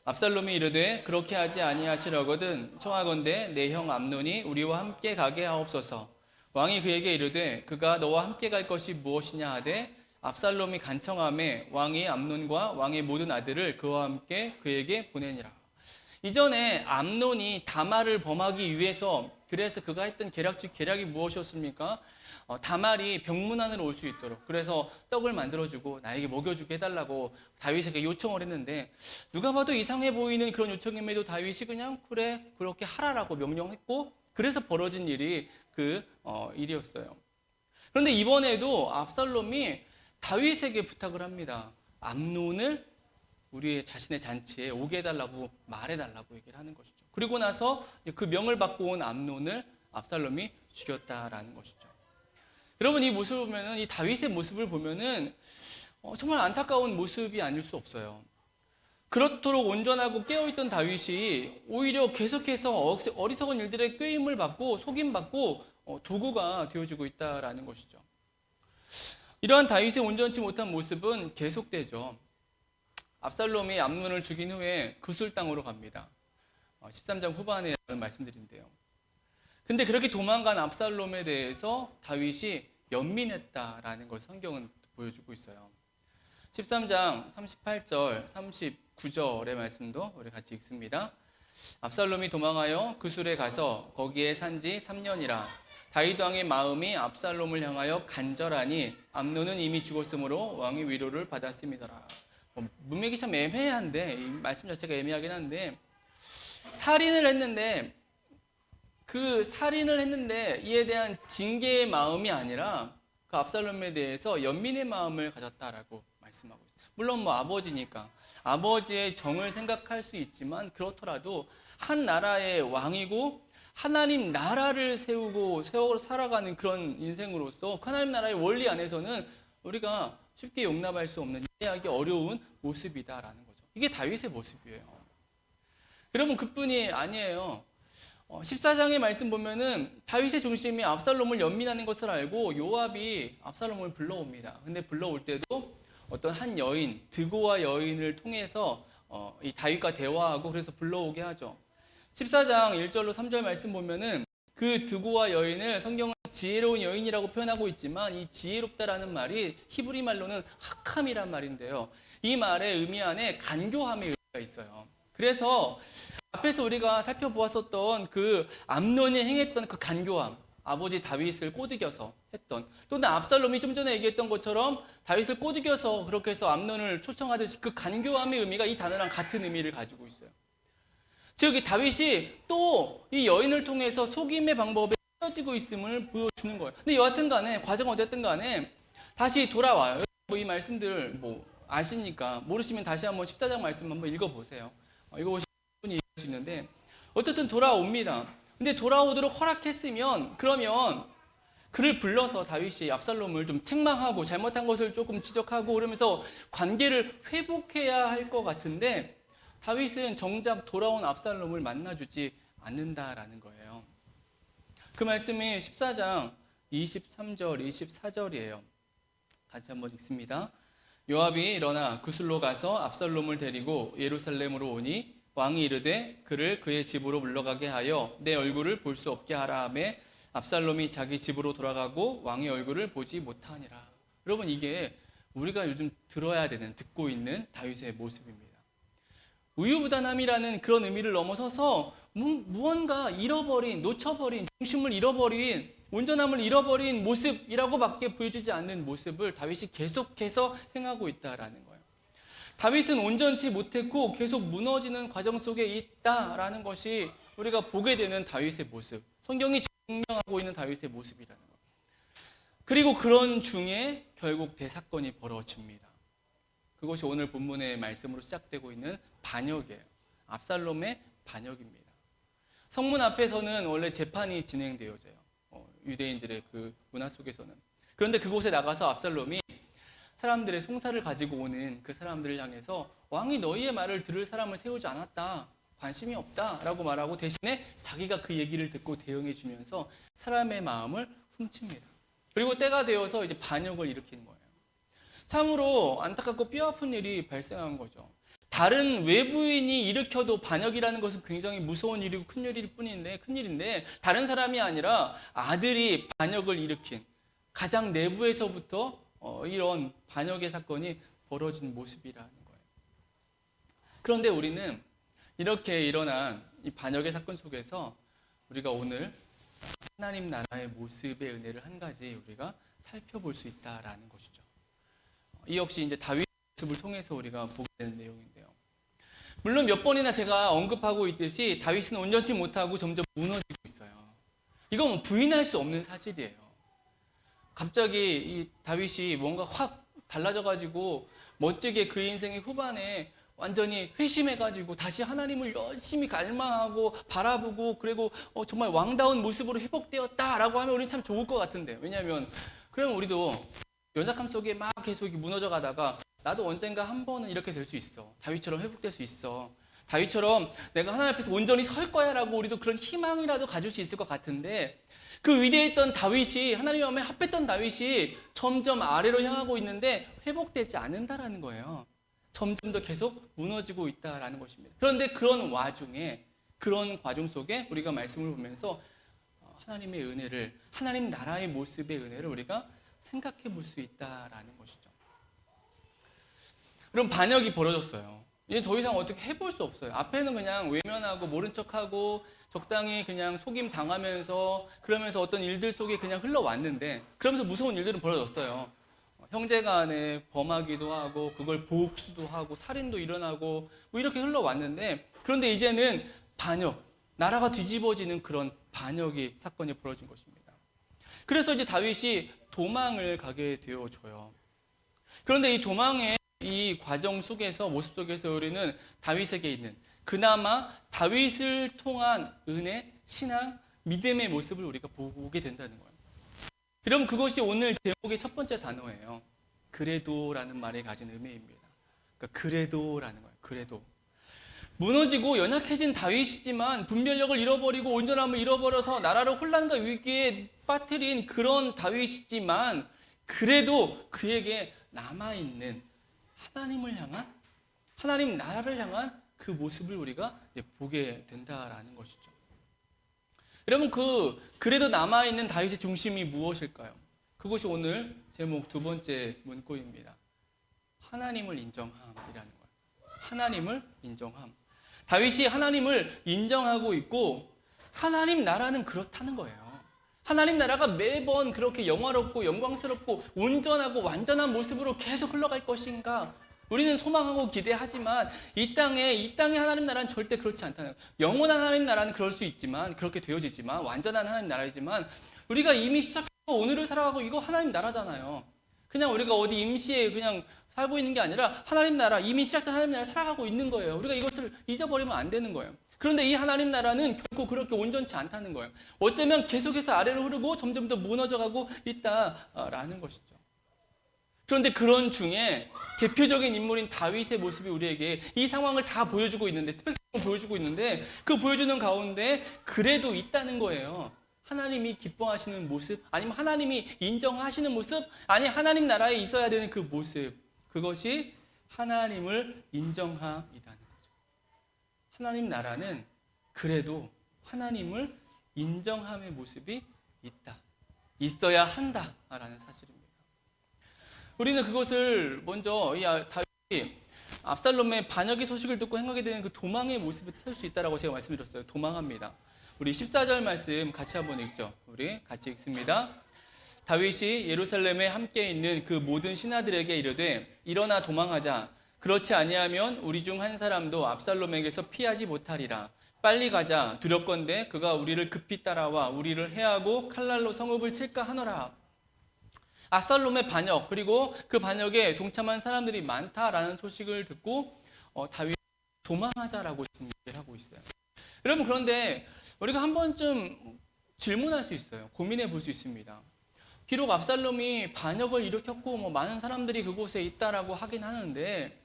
압살롬이 이르되 그렇게 하지 아니하시려거든 청하건대 내 형 암논이 우리와 함께 가게 하옵소서. 왕이 그에게 이르되 그가 너와 함께 갈 것이 무엇이냐 하되 압살롬이 간청하매 왕이 암논과 왕의 모든 아들을 그와 함께 그에게 보내니라. 이전에 암논이 다말을 범하기 위해서 그래서 그가 했던 계략이 무엇이었습니까? 다말이 병문안으로 올 수 있도록 그래서 떡을 만들어주고 나에게 먹여주게 해달라고 다윗에게 요청을 했는데 누가 봐도 이상해 보이는 그런 요청임에도 다윗이 그냥 그래 그렇게 하라라고 명령했고 그래서 벌어진 일이 일이었어요. 그런데 이번에도 압살롬이 다윗에게 부탁을 합니다. 암논을 우리의 자신의 잔치에 오게 해달라고 말해달라고 얘기를 하는 것이죠. 그리고 나서 그 명을 받고 온 암논을 압살롬이 죽였다라는 것이죠. 여러분 이 모습을 보면은 이 다윗의 모습을 보면은 정말 안타까운 모습이 아닐 수 없어요. 그렇도록 온전하고 깨어있던 다윗이 오히려 계속해서 어리석은 일들의 꾀임을 받고 속임받고 도구가 되어지고 있다라는 것이죠. 이러한 다윗의 온전치 못한 모습은 계속되죠. 압살롬이 암논을 죽인 후에 그술 땅으로 갑니다. 13장 후반에 말씀드린대요. 근데 그렇게 도망간 압살롬에 대해서 다윗이 연민했다라는 것을 성경은 보여주고 있어요. 13장 38절, 39절의 말씀도 우리 같이 읽습니다. 압살롬이 도망하여 그술에 가서 거기에 산지 3년이라. 다윗 왕의 마음이 압살롬을 향하여 간절하니 암논은 이미 죽었으므로 왕의 위로를 받았음이더라. 문맥이 참 애매한데, 이 말씀 자체가 애매하긴 한데, 살인을 했는데 이에 대한 징계의 마음이 아니라 그 압살롬에 대해서 연민의 마음을 가졌다라고 말씀하고 있어요. 물론 뭐 아버지니까 아버지의 정을 생각할 수 있지만, 그렇더라도 한 나라의 왕이고 하나님 나라를 세우고 살아가는 그런 인생으로서 그 하나님 나라의 원리 안에서는 우리가 쉽게 용납할 수 없는, 이해하기 어려운 모습이다라는 거죠. 이게 다윗의 모습이에요. 여러분, 그뿐이 아니에요. 14장의 말씀 보면은 다윗의 중심이 압살롬을 연민하는 것을 알고 요압이 압살롬을 불러옵니다. 근데 불러올 때도 어떤 한 여인, 드고와 여인을 통해서 이 다윗과 대화하고 그래서 불러오게 하죠. 14장 1절로 3절 말씀 보면은 그 드고와 여인을 성경은 지혜로운 여인이라고 표현하고 있지만, 이 지혜롭다라는 말이 히브리 말로는 학함이란 말인데요. 이 말의 의미 안에 간교함의 의미가 있어요. 그래서 앞에서 우리가 살펴보았었던 그 암논이 행했던 그 간교함, 아버지 다윗을 꼬드겨서 했던, 또는 압살롬이 좀 전에 얘기했던 것처럼 다윗을 꼬드겨서 그렇게 해서 암논을 초청하듯이 그 간교함의 의미가 이 단어랑 같은 의미를 가지고 있어요. 즉, 이 다윗이 또 이 여인을 통해서 속임의 방법에 쓰여지고 있음을 보여주는 거예요. 근데 여하튼 간에, 과정 어쨌든 간에 다시 돌아와요. 이 말씀들 뭐 아시니까, 모르시면 다시 한번 14장 말씀 한번 읽어보세요. 읽어보시면 이해할 수 있는데, 어쨌든 돌아옵니다. 근데 돌아오도록 허락했으면, 그러면 그를 불러서 다윗이 압살롬을 좀 책망하고 잘못한 것을 조금 지적하고 그러면서 관계를 회복해야 할 것 같은데, 다윗은 정작 돌아온 압살롬을 만나주지 않는다라는 거예요. 그 말씀이 14장 23절, 24절이에요. 같이 한번 읽습니다. 요압이 일어나 구슬로 가서 압살롬을 데리고 예루살렘으로 오니 왕이 이르되 그를 그의 집으로 물러가게 하여 내 얼굴을 볼 수 없게 하라 하매 압살롬이 자기 집으로 돌아가고 왕의 얼굴을 보지 못하니라. 여러분, 이게 우리가 요즘 들어야 되는, 듣고 있는 다윗의 모습입니다. 우유부단함이라는 그런 의미를 넘어서서 무언가 잃어버린, 놓쳐버린, 중심을 잃어버린, 온전함을 잃어버린 모습이라고밖에 보여주지 않는 모습을 다윗이 계속해서 행하고 있다라는 거예요. 다윗은 온전치 못했고 계속 무너지는 과정 속에 있다라는 것이 우리가 보게 되는 다윗의 모습, 성경이 증명하고 있는 다윗의 모습이라는 거예요. 그리고 그런 중에 결국 대사건이 벌어집니다. 그것이 오늘 본문의 말씀으로 시작되고 있는 반역이에요. 압살롬의 반역입니다. 성문 앞에서는 원래 재판이 진행되어져요. 유대인들의 그 문화 속에서는. 그런데 그곳에 나가서 압살롬이 사람들의 송사를 가지고 오는 그 사람들을 향해서 왕이 너희의 말을 들을 사람을 세우지 않았다, 관심이 없다라고 말하고, 대신에 자기가 그 얘기를 듣고 대응해 주면서 사람의 마음을 훔칩니다. 그리고 때가 되어서 이제 반역을 일으키는 거예요. 참으로 안타깝고 뼈아픈 일이 발생한 거죠. 다른 외부인이 일으켜도 반역이라는 것은 굉장히 무서운 일이고 큰일인데 다른 사람이 아니라 아들이 반역을 일으킨, 가장 내부에서부터 이런 반역의 사건이 벌어진 모습이라는 거예요. 그런데 우리는 이렇게 일어난 이 반역의 사건 속에서 우리가 오늘 하나님 나라의 모습의 은혜를 한 가지 우리가 살펴볼 수 있다라는 것이죠. 이 역시 이제 다윗의 모습을 통해서 우리가 보게 되는 내용인데요. 물론 몇 번이나 제가 언급하고 있듯이 다윗은 온전치 못하고 점점 무너지고 있어요. 이건 부인할 수 없는 사실이에요. 갑자기 이 다윗이 뭔가 확 달라져가지고 멋지게 그 인생의 후반에 완전히 회심해가지고 다시 하나님을 열심히 갈망하고 바라보고, 그리고 정말 왕다운 모습으로 회복되었다라고 하면 우리는 참 좋을 것 같은데, 왜냐하면 그러면 우리도 연약함 속에 막 계속 무너져 가다가 나도 언젠가 한 번은 이렇게 될 수 있어, 다윗처럼 회복될 수 있어, 다윗처럼 내가 하나님 앞에서 온전히 설 거야 라고 우리도 그런 희망이라도 가질 수 있을 것 같은데, 그 위대했던 다윗이, 하나님 마음에 합했던 다윗이 점점 아래로 향하고 있는데 회복되지 않는다라는 거예요. 점점 더 계속 무너지고 있다라는 것입니다. 그런데 그런 와중에, 그런 과정 속에 우리가 말씀을 보면서 하나님의 은혜를, 하나님 나라의 모습의 은혜를 우리가 생각해 볼 수 있다라는 것이죠. 그럼 반역이 벌어졌어요. 이제 더 이상 어떻게 해볼 수 없어요. 앞에는 그냥 외면하고 모른 척하고 적당히 그냥 속임 당하면서 그러면서 어떤 일들 속에 그냥 흘러왔는데 그러면서 무서운 일들은 벌어졌어요. 형제 간에 범하기도 하고 그걸 복수도 하고 살인도 일어나고 뭐 이렇게 흘러왔는데 그런데 이제는 반역, 나라가 뒤집어지는 그런 반역이 사건이 벌어진 것입니다. 그래서 이제 다윗이 도망을 가게 되어져요. 그런데 이 도망의 이 과정 속에서 모습 속에서 우리는 다윗에게 있는 그나마 다윗을 통한 은혜, 신앙, 믿음의 모습을 우리가 보게 된다는 거예요. 여러분 그것이 오늘 제목의 첫 번째 단어예요. 그래도라는 말이 가진 의미입니다. 그러니까 그래도라는 거예요. 그래도. 무너지고 연약해진 다윗이지만 분별력을 잃어버리고 온전함을 잃어버려서 나라를 혼란과 위기에 빠뜨린 그런 다윗이지만 그래도 그에게 남아있는 하나님을 향한 하나님 나라를 향한 그 모습을 우리가 보게 된다라는 것이죠. 여러분 그래도 남아있는 다윗의 중심이 무엇일까요? 그것이 오늘 제목 두 번째 문구입니다. 하나님을 인정함이라는 거예요. 하나님을 인정함. 다윗이 하나님을 인정하고 있고 하나님 나라는 그렇다는 거예요. 하나님 나라가 매번 그렇게 영화롭고 영광스럽고 온전하고 완전한 모습으로 계속 흘러갈 것인가? 우리는 소망하고 기대하지만 이 땅에 하나님 나라는 절대 그렇지 않다는 거예요. 영원한 하나님 나라는 그럴 수 있지만 그렇게 되어지지만 완전한 하나님 나라이지만 우리가 이미 시작하고 오늘을 살아가고 이거 하나님 나라잖아요. 그냥 우리가 어디 임시에 그냥 살고 있는 게 아니라 하나님 나라, 이미 시작된 하나님 나라를 살아가고 있는 거예요. 우리가 이것을 잊어버리면 안 되는 거예요. 그런데 이 하나님 나라는 결코 그렇게 온전치 않다는 거예요. 어쩌면 계속해서 아래로 흐르고 점점 더 무너져가고 있다라는 것이죠. 그런데 그런 중에 대표적인 인물인 다윗의 모습이 우리에게 이 상황을 다 보여주고 있는데 스펙트럼을 보여주고 있는데 그 보여주는 가운데 그래도 있다는 거예요. 하나님이 기뻐하시는 모습 아니면 하나님이 인정하시는 모습 아니 하나님 나라에 있어야 되는 그 모습 그것이 하나님을 인정함이라는 거죠. 하나님 나라는 그래도 하나님을 인정함의 모습이 있다. 있어야 한다라는 사실입니다. 우리는 그것을 먼저 다윗이 압살롬의 반역의 소식을 듣고 행하게 되는 그 도망의 모습을 찾을 수 있다라고 제가 말씀드렸어요. 도망합니다. 우리 14절 말씀 같이 한번 읽죠. 우리 같이 읽습니다. 다윗이 예루살렘에 함께 있는 그 모든 신하들에게 이르되 일어나 도망하자. 그렇지 아니하면 우리 중 한 사람도 압살롬에게서 피하지 못하리라. 빨리 가자. 두렵건대 그가 우리를 급히 따라와 우리를 해하고 칼날로 성읍을 칠까 하노라. 압살롬의 반역 그리고 그 반역에 동참한 사람들이 많다라는 소식을 듣고 다윗이 도망하자라고 얘기를 하고 있어요. 여러분 그런데 우리가 한 번쯤 질문할 수 있어요. 고민해 볼 수 있습니다. 비록 압살롬이 반역을 일으켰고 많은 사람들이 그곳에 있다라고 하긴 하는데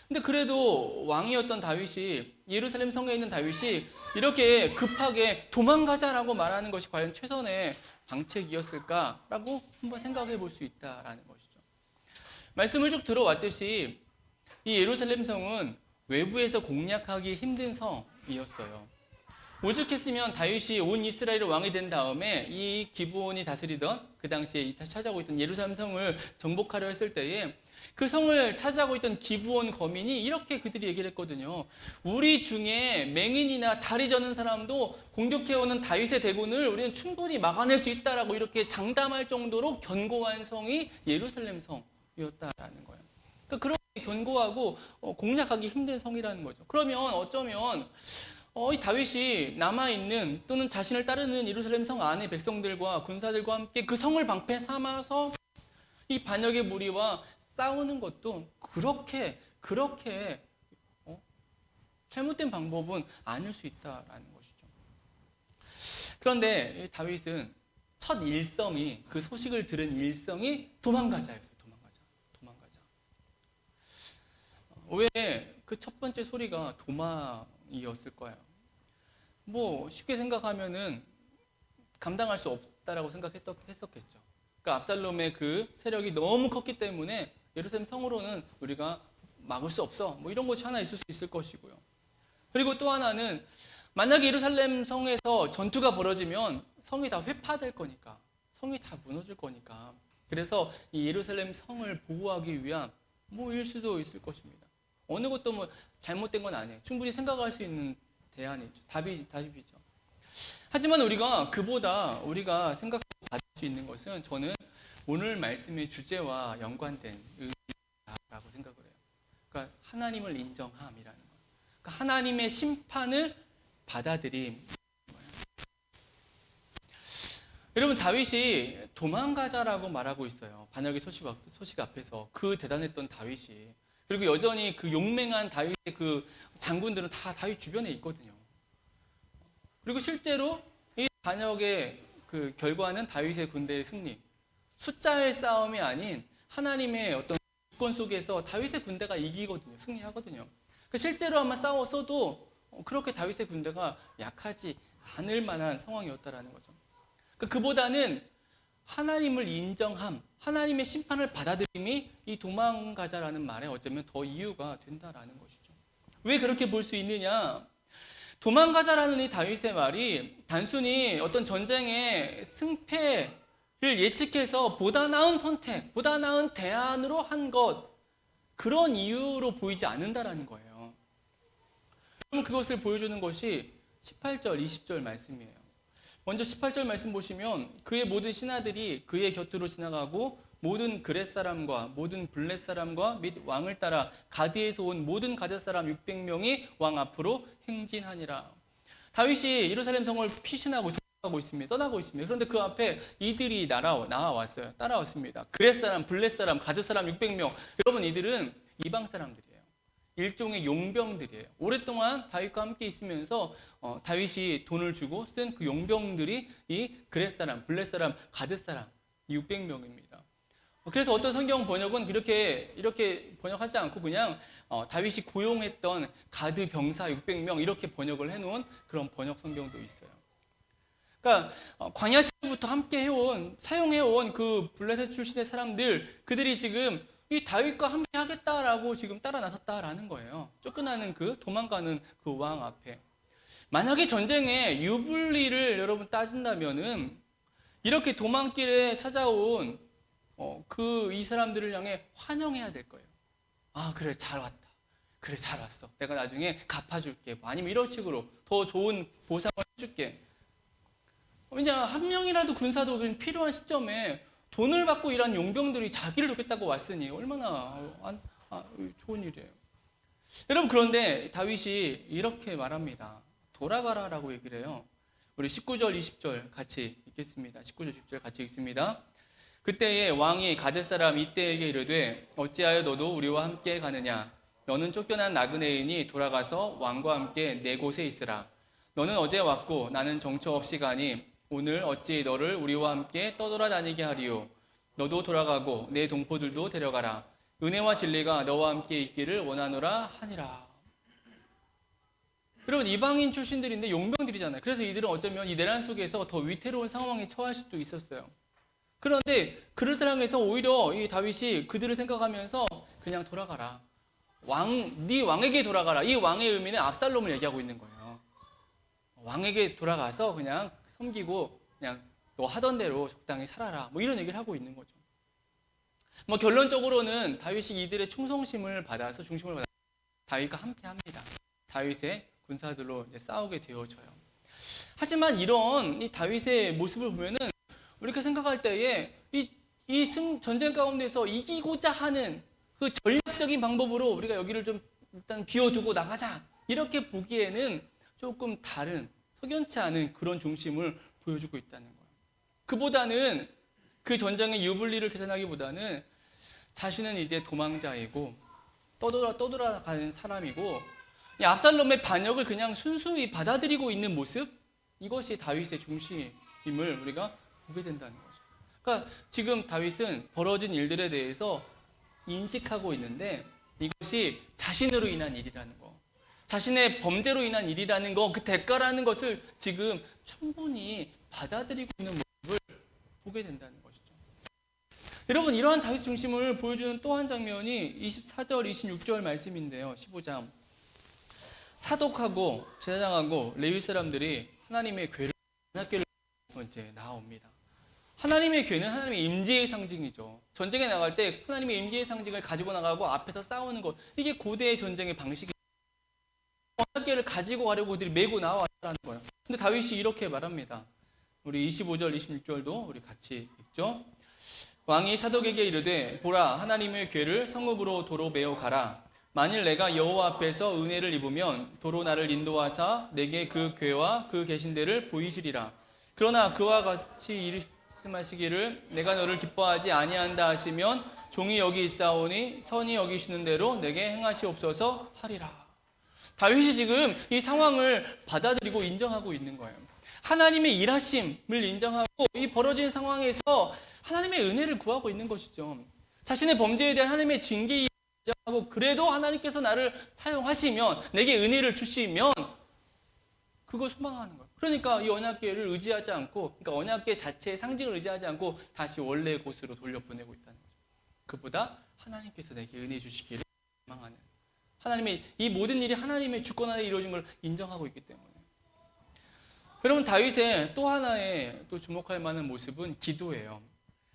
근데 그래도 왕이었던 다윗이 예루살렘 성에 있는 다윗이 이렇게 급하게 도망가자라고 말하는 것이 과연 최선의 방책이었을까라고 한번 생각해 볼 수 있다라는 것이죠. 말씀을 쭉 들어왔듯이 이 예루살렘 성은 외부에서 공략하기 힘든 성이었어요. 오죽했으면 다윗이 온 이스라엘의 왕이 된 다음에 이 기브온이 다스리던 그 당시에 찾아오고 있던 예루살렘 성을 정복하려 했을 때에 그 성을 차지하고 있던 기브온 거민이 이렇게 그들이 얘기를 했거든요. 우리 중에 맹인이나 다리 저는 사람도 공격해오는 다윗의 대군을 우리는 충분히 막아낼 수 있다라고 이렇게 장담할 정도로 견고한 성이 예루살렘 성이었다라는 거예요. 그러니까 그렇게 견고하고 공략하기 힘든 성이라는 거죠. 그러면 어쩌면 이 다윗이 남아있는 또는 자신을 따르는 예루살렘 성 안의 백성들과 군사들과 함께 그 성을 방패 삼아서 이 반역의 무리와 싸우는 것도 그렇게 잘못된 방법은 아닐 수 있다라는 것이죠. 그런데 다윗은 첫 일성이 그 소식을 들은 일성이 도망가자였어요. 도망가자. 왜 그 첫 번째 소리가 도망이었을까요? 쉽게 생각하면은 감당할 수 없다라고 생각했었겠죠. 그러니까 압살롬의 그 세력이 너무 컸기 때문에 예루살렘 성으로는 우리가 막을 수 없어. 이런 것이 하나 있을 수 있을 것이고요. 그리고 또 하나는 만약에 예루살렘 성에서 전투가 벌어지면 성이 다 회파될 거니까, 성이 다 무너질 거니까. 그래서 이 예루살렘 성을 보호하기 위한 뭐일 수도 있을 것입니다. 어느 것도 뭐 잘못된 건 아니에요. 충분히 생각할 수 있는 대안이죠. 답이죠. 하지만 그보다 우리가 생각하고 받을 수 있는 것은 저는 오늘 말씀의 주제와 연관된 의미라고 생각을 해요. 그러니까 하나님을 인정함이라는 거. 그러니까 하나님의 심판을 받아들임. 여러분, 다윗이 도망가자라고 말하고 있어요. 반역의 소식 앞에서. 그 대단했던 다윗이. 그리고 여전히 그 용맹한 다윗의 그 장군들은 다 다윗 주변에 있거든요. 그리고 실제로 이 반역의 그 결과는 다윗의 군대의 승리. 숫자의 싸움이 아닌 하나님의 어떤 주권 속에서 다윗의 군대가 이기거든요. 승리하거든요. 실제로 아마 싸웠어도 그렇게 다윗의 군대가 약하지 않을 만한 상황이었다라는 거죠. 그보다는 하나님을 인정함, 하나님의 심판을 받아들임이 이 도망가자라는 말에 어쩌면 더 이유가 된다라는 것이죠. 왜 그렇게 볼 수 있느냐? 도망가자라는 이 다윗의 말이 단순히 어떤 전쟁의 승패를 예측해서 보다 나은 선택, 보다 나은 대안으로 한 것, 그런 이유로 보이지 않는다라는 거예요. 그럼 그것을 보여주는 것이 18절, 20절 말씀이에요. 먼저 18절 말씀 보시면 그의 모든 신하들이 그의 곁으로 지나가고 모든 그렛 사람과 모든 블렛 사람과 및 왕을 따라 가드에서 온 모든 가드 사람 600명이 왕 앞으로 행진하니라. 다윗이 예루살렘 성을 피신하고 떠나고 있습니다. 그런데 그 앞에 이들이 나와왔어요. 따라왔습니다. 그렛 사람, 블렛 사람, 가드 사람 600명. 여러분, 이들은 이방 사람들이에요. 일종의 용병들이에요. 오랫동안 다윗과 함께 있으면서 다윗이 돈을 주고 쓴 그 용병들이 이 그렛 사람, 블렛 사람, 가드 사람 600명입니다. 그래서 어떤 성경 번역은 이렇게 번역하지 않고 그냥 다윗이 고용했던 가드 병사 600명 이렇게 번역을 해놓은 그런 번역 성경도 있어요. 그러니까 광야 시대부터 함께 사용해온 그 블레셋 출신의 사람들, 그들이 지금 이 다윗과 함께 하겠다라고 지금 따라 나섰다라는 거예요. 쫓겨나는 도망가는 그 왕 앞에. 만약에 전쟁에 유불리를 여러분 따진다면은 이렇게 도망길에 찾아온 이 사람들을 향해 환영해야 될 거예요. 아, 그래, 잘 왔다. 그래, 잘 왔어. 내가 나중에 갚아줄게. 아니면 이런 식으로 더 좋은 보상을 해줄게. 왜냐, 한 명이라도 군사도 필요한 시점에 돈을 받고 일한 용병들이 자기를 돕겠다고 왔으니 얼마나 좋은 일이에요. 여러분, 그런데 다윗이 이렇게 말합니다. 돌아가라라고 얘기를 해요. 우리 19절, 20절 같이 읽겠습니다. 19절, 20절 같이 읽습니다. 그때에 왕이 가드 사람 이때에게 이르되 어찌하여 너도 우리와 함께 가느냐? 너는 쫓겨난 나그네인이 돌아가서 왕과 함께 내 곳에 있으라. 너는 어제 왔고 나는 정처 없이 가니 오늘 어찌 너를 우리와 함께 떠돌아다니게 하리요. 너도 돌아가고 내 동포들도 데려가라. 은혜와 진리가 너와 함께 있기를 원하노라 하니라. 여러분, 이방인 출신들인데 용병들이잖아요. 그래서 이들은 어쩌면 이 내란 속에서 더 위태로운 상황에 처할 수도 있었어요. 그런데 그를 향해서 오히려 이 다윗이 그들을 생각하면서 그냥 돌아가라. 네 왕에게 돌아가라. 이 왕의 의미는 압살롬을 얘기하고 있는 거예요. 왕에게 돌아가서 그냥 섬기고 그냥 너 하던 대로 적당히 살아라. 뭐 이런 얘기를 하고 있는 거죠. 결론적으로는 다윗이 이들의 중심을 받아서 다윗과 함께 합니다. 다윗의 군사들로 이제 싸우게 되어져요. 하지만 이런 이 다윗의 모습을 보면은 우리가 생각할 때에 이 전쟁 가운데서 이기고자 하는 그 전략적인 방법으로 우리가 여기를 좀 일단 비워두고 나가자 이렇게 보기에는 조금 다른 석연치 않은 그런 중심을 보여주고 있다는 거예요. 그보다는 그 전쟁의 유불리를 계산하기보다는 자신은 이제 도망자이고 떠돌아가는 사람이고 압살롬의 반역을 그냥 순수히 받아들이고 있는 모습, 이것이 다윗의 중심임을 우리가 보게 된다는 거죠. 그러니까 지금 다윗은 벌어진 일들에 대해서 인식하고 있는데 이것이 자신으로 인한 일이라는 거, 자신의 범죄로 인한 일이라는 거, 그 대가라는 것을 지금 충분히 받아들이고 있는 모습을 보게 된다는 것이죠. 여러분, 이러한 다윗 중심을 보여주는 또 한 장면이 24절, 26절 말씀인데요. 15장. 사독하고 제사장하고 레위 사람들이 하나님의 궤를 이제 나옵니다. 하나님의 교회는 하나님의 임재의 상징이죠. 전쟁에 나갈 때 하나님의 임재의 상징을 가지고 나가고 앞에서 싸우는 것. 이게 고대의 전쟁의 방식이죠. 언약궤를 가지고 가려고 그들이 메고 나왔다는 거예요. 근데 다윗이 이렇게 말합니다. 우리 25절, 26절도 우리 같이 읽죠. 왕이 사독에게 이르되 보라 하나님의 궤를 성읍으로 도로 메어 가라. 만일 내가 여호와 앞에서 은혜를 입으면 도로 나를 인도하사 내게 그 궤와 그 계신 데를 보이시리라. 그러나 그와 같이 말씀하시기를 내가 너를 기뻐하지 아니한다 하시면 종이 여기 있사오니 선이 여기시는 대로 내게 행하시옵소서 하리라. 다윗이 지금 이 상황을 받아들이고 인정하고 있는 거예요. 하나님의 일하심을 인정하고 이 벌어진 상황에서 하나님의 은혜를 구하고 있는 것이죠. 자신의 범죄에 대한 하나님의 징계에 인정하고 그래도 하나님께서 나를 사용하시면 내게 은혜를 주시면 그걸 소망하는 거예요. 그러니까 이 언약궤를 의지하지 않고 그러니까 언약궤 자체의 상징을 의지하지 않고 다시 원래 곳으로 돌려보내고 있다는 거죠. 그보다 하나님께서 내게 은혜 주시기를 소망하는 하나님의 이 모든 일이 하나님의 주권 안에 이루어진 걸 인정하고 있기 때문에 여러분 다윗의 또 하나의 또 주목할 만한 모습은 기도예요.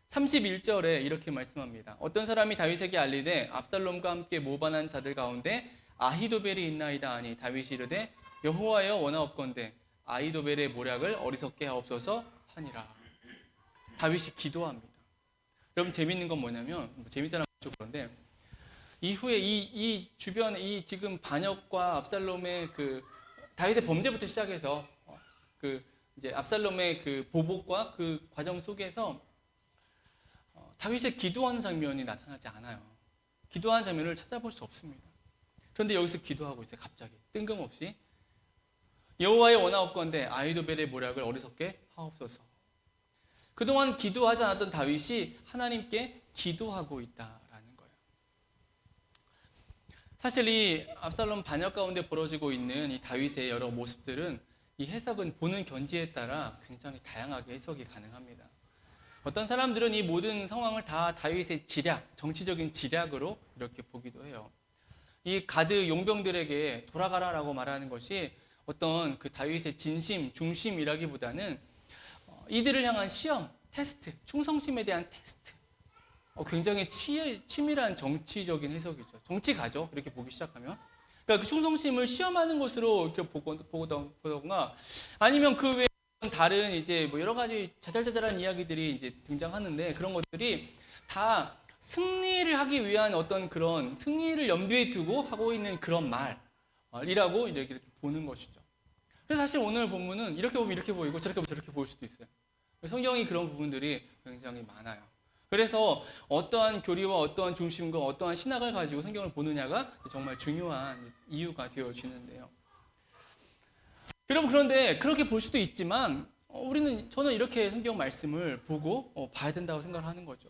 31절에 이렇게 말씀합니다. 어떤 사람이 다윗에게 알리되 압살롬과 함께 모반한 자들 가운데 아히도벨이 있나이다 하니 다윗이 이르되 여호와여 원하옵건대 아히도벨의 모략을 어리석게 하옵소서 하니라. 다윗이 기도합니다. 여러분 재밌는 건 뭐냐면 재밌다는 건 그런데 이후에 이 주변에 이 지금 반역과 압살롬의 그 다윗의 범죄부터 시작해서 그 이제 압살롬의 그 보복과 그 과정 속에서 다윗의 기도하는 장면이 나타나지 않아요. 기도하는 장면을 찾아볼 수 없습니다. 그런데 여기서 기도하고 있어요. 갑자기 뜬금없이 여호와의 원하옵건대 아히도벨의 모략을 어리석게 하옵소서. 그동안 기도하지 않았던 다윗이 하나님께 기도하고 있다라는 거예요. 사실 이 압살롬 반역 가운데 벌어지고 있는 이 다윗의 여러 모습들은 이 해석은 보는 견지에 따라 굉장히 다양하게 해석이 가능합니다. 어떤 사람들은 이 모든 상황을 다 다윗의 지략, 정치적인 지략으로 이렇게 보기도 해요. 이 가드 용병들에게 돌아가라라고 말하는 것이 어떤 그 다윗의 진심, 중심이라기보다는 이들을 향한 시험, 테스트, 충성심에 대한 테스트. 굉장히 치밀한 정치적인 해석이죠. 정치가죠. 이렇게 보기 시작하면. 그러니까 그 충성심을 시험하는 것으로 이렇게 보거나 아니면 그 외에 다른 이제 뭐 여러 가지 자잘자잘한 이야기들이 이제 등장하는데 그런 것들이 다 승리를 하기 위한 어떤 그런 승리를 염두에 두고 하고 있는 그런 말이라고 이렇게 보는 것이죠. 그래서 사실 오늘 본문은 이렇게 보면 이렇게 보이고 저렇게 보면 저렇게 보일 수도 있어요. 성경이 그런 부분들이 굉장히 많아요. 그래서 어떠한 교리와 어떠한 중심과 어떠한 신학을 가지고 성경을 보느냐가 정말 중요한 이유가 되어지는데요. 여러분 그런데 그렇게 볼 수도 있지만 저는 이렇게 성경 말씀을 보고 봐야 된다고 생각을 하는 거죠.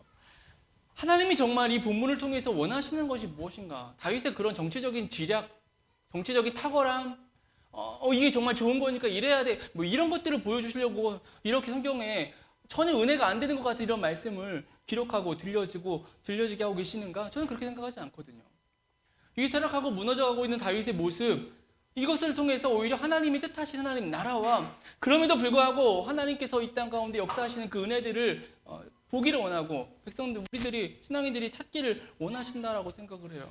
하나님이 정말 이 본문을 통해서 원하시는 것이 무엇인가? 다윗의 그런 정치적인 지략, 정치적인 탁월함, 이게 정말 좋은 거니까 이래야 돼. 뭐 이런 것들을 보여주시려고 이렇게 성경에 전혀 은혜가 안 되는 것 같은 이런 말씀을 기록하고 들려지게 하고 계시는가? 저는 그렇게 생각하지 않거든요. 이 쇠락하고 무너져가고 있는 다윗의 모습, 이것을 통해서 오히려 하나님이 뜻하신 하나님 나라와 그럼에도 불구하고 하나님께서 이 땅 가운데 역사하시는 그 은혜들을 보기를 원하고 백성들, 우리들이 신앙인들이 찾기를 원하신다라고 생각을 해요.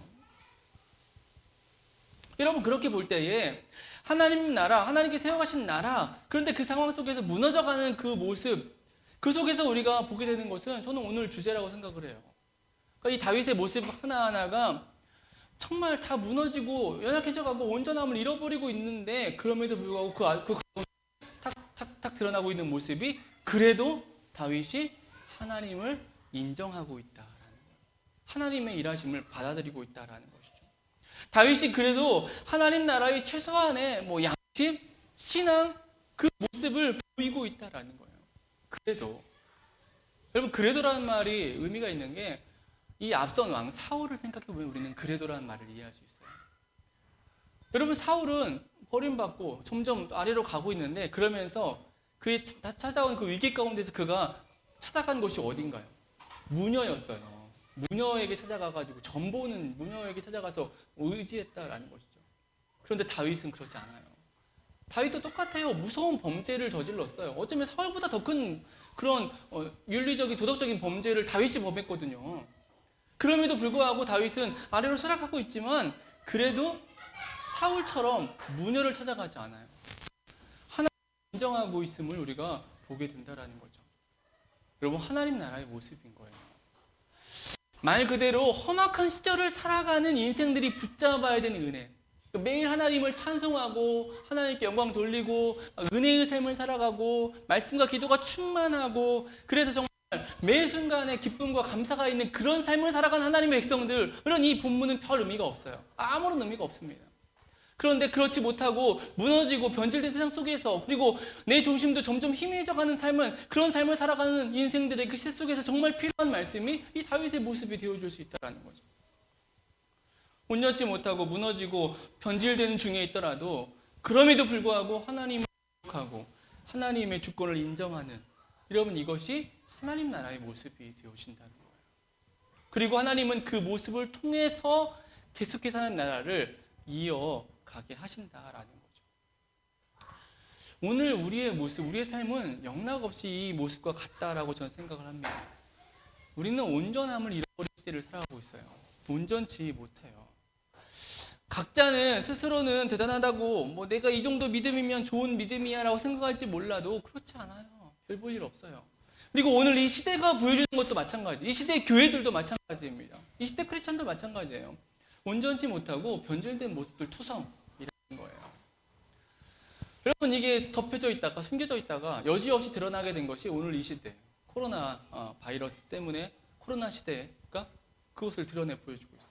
여러분 그렇게 볼 때에 하나님 나라, 하나님께 세워가신 나라, 그런데 그 상황 속에서 무너져가는 그 모습, 그 속에서 우리가 보게 되는 것은 저는 오늘 주제라고 생각을 해요. 그러니까 이 다윗의 모습 하나하나가 정말 다 무너지고 연약해져가고 온전함을 잃어버리고 있는데 그럼에도 불구하고 그 가운데 탁탁탁 드러나고 있는 모습이 그래도 다윗이 하나님을 인정하고 있다라는 거예요. 하나님의 일하심을 받아들이고 있다라는 것이죠. 다윗이 그래도 하나님 나라의 최소한의 양심, 신앙 그 모습을 보이고 있다라는 거예요. 그래도 여러분 그래도라는 말이 의미가 있는 게 이 앞선 왕 사울을 생각해 보면 우리는 그래도라는 말을 이해할 수 있어요. 여러분 사울은 버림받고 점점 아래로 가고 있는데 그러면서 그의 찾아온 그 위기 가운데서 그가 찾아간 곳이 어딘가요? 무녀였어요. 무녀에게 찾아가가지고 전보는 무녀에게 찾아가서 의지했다라는 것이죠. 그런데 다윗은 그렇지 않아요. 다윗도 똑같아요. 무서운 범죄를 저질렀어요. 어쩌면 사울보다 더 큰 그런 윤리적인 도덕적인 범죄를 다윗이 범했거든요. 그럼에도 불구하고 다윗은 아래로 쇠락하고 있지만 그래도 사울처럼 무녀를 찾아가지 않아요. 하나님 인정하고 있음을 우리가 보게 된다라는 거죠. 여러분, 하나님 나라의 모습인 거예요. 말 그대로 험악한 시절을 살아가는 인생들이 붙잡아야 되는 은혜. 매일 하나님을 찬송하고 하나님께 영광 돌리고 은혜의 삶을 살아가고 말씀과 기도가 충만하고 그래서 정말 매 순간에 기쁨과 감사가 있는 그런 삶을 살아가는 하나님의 백성들은 이 본문은 별 의미가 없어요. 아무런 의미가 없습니다. 그런데 그렇지 못하고 무너지고 변질된 세상 속에서 그리고 내 중심도 점점 희미해져가는 그런 삶을 살아가는 인생들의 그 시대 속에서 정말 필요한 말씀이 이 다윗의 모습이 되어줄 수 있다는 거죠. 온전치 못하고 무너지고 변질되는 중에 있더라도 그럼에도 불구하고 하나님을 기억하고 하나님의 주권을 인정하는, 여러분, 이것이 하나님 나라의 모습이 되어진다는 거예요. 그리고 하나님은 그 모습을 통해서 계속해서 하나님 나라를 이어가게 하신다라는 거죠. 오늘 우리의 모습, 우리의 삶은 영락없이 이 모습과 같다라고 저는 생각을 합니다. 우리는 온전함을 잃어버린 시대를 살아가고 있어요. 온전치 못해요. 각자는 스스로는 대단하다고 내가 이 정도 믿음이면 좋은 믿음이야 라고 생각할지 몰라도 그렇지 않아요. 별 볼 일 없어요. 그리고 오늘 이 시대가 보여주는 것도 마찬가지. 이 시대의 교회들도 마찬가지입니다. 이 시대 크리스천도 마찬가지예요. 온전치 못하고 변질된 모습들 투성이라는 거예요. 여러분, 이게 덮여져 있다가 숨겨져 있다가 여지없이 드러나게 된 것이 오늘 이 시대 코로나 바이러스 때문에 코로나 시대가 그것을 드러내 보여주고 있어요.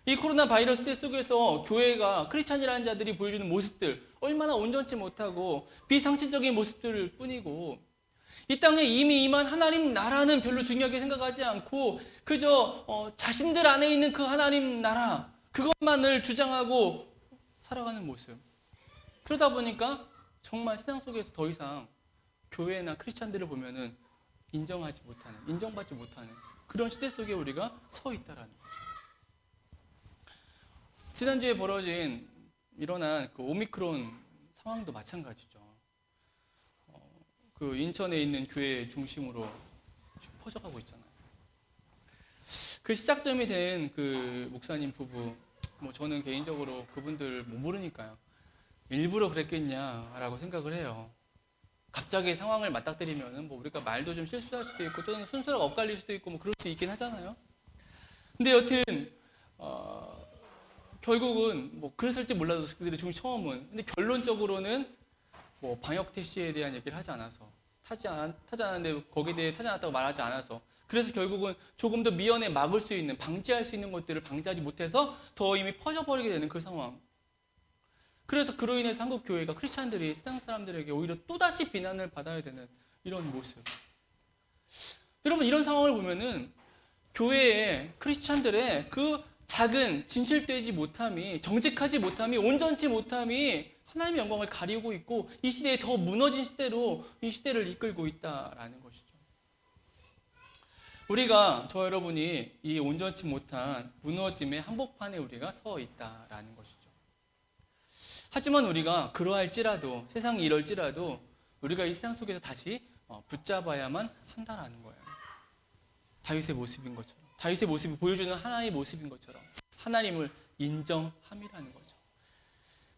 이 코로나 바이러스 시대 속에서 교회가 크리스찬이라는 자들이 보여주는 모습들 얼마나 온전치 못하고 비상식적인 모습들 뿐이고 이 땅에 이미 임한 하나님 나라는 별로 중요하게 생각하지 않고 그저 자신들 안에 있는 그 하나님 나라 그것만을 주장하고 살아가는 모습. 그러다 보니까 정말 세상 속에서 더 이상 교회나 크리스찬들을 보면은 인정받지 못하는 그런 시대 속에 우리가 서 있다라는 거죠. 지난주에 일어난 그 오미크론 상황도 마찬가지죠. 그 인천에 있는 교회 중심으로 퍼져가고 있잖아요. 그 시작점이 된 그 목사님 부부, 저는 개인적으로 그분들 모르니까요. 일부러 그랬겠냐라고 생각을 해요. 갑자기 상황을 맞닥뜨리면은 우리가 말도 좀 실수할 수도 있고 또는 순서가 엇갈릴 수도 있고 그럴 수 있긴 하잖아요. 근데 여튼 결국은 그랬을지 몰라도 그들의 처음은 근데 결론적으로는 방역 택시에 대한 얘기를 하지 않아서 타지 않았는데 거기에 대해 타지 않았다고 말하지 않아서 그래서 결국은 조금 더 미연에 막을 수 있는 방지할 수 있는 것들을 방지하지 못해서 더 이미 퍼져버리게 되는 그 상황. 그래서 그로 인해서 한국 교회가 크리스찬들이 세상 사람들에게 오히려 또다시 비난을 받아야 되는 이런 모습. 여러분, 이런 상황을 보면은 교회의 크리스찬들의 그 작은 진실되지 못함이, 정직하지 못함이, 온전치 못함이 하나님의 영광을 가리고 있고 이 시대에 더 무너진 시대로 이 시대를 이끌고 있다라는 것이죠. 저 여러분이 이 온전치 못한 무너짐의 한복판에 우리가 서 있다라는 것이죠. 하지만 우리가 그러할지라도 세상이 이럴지라도 우리가 이 세상 속에서 다시 붙잡아야만 한다라는 거예요. 다윗의 모습인 것처럼. 다윗의 모습이 보여주는 하나의 모습인 것처럼 하나님을 인정함이라는 거죠.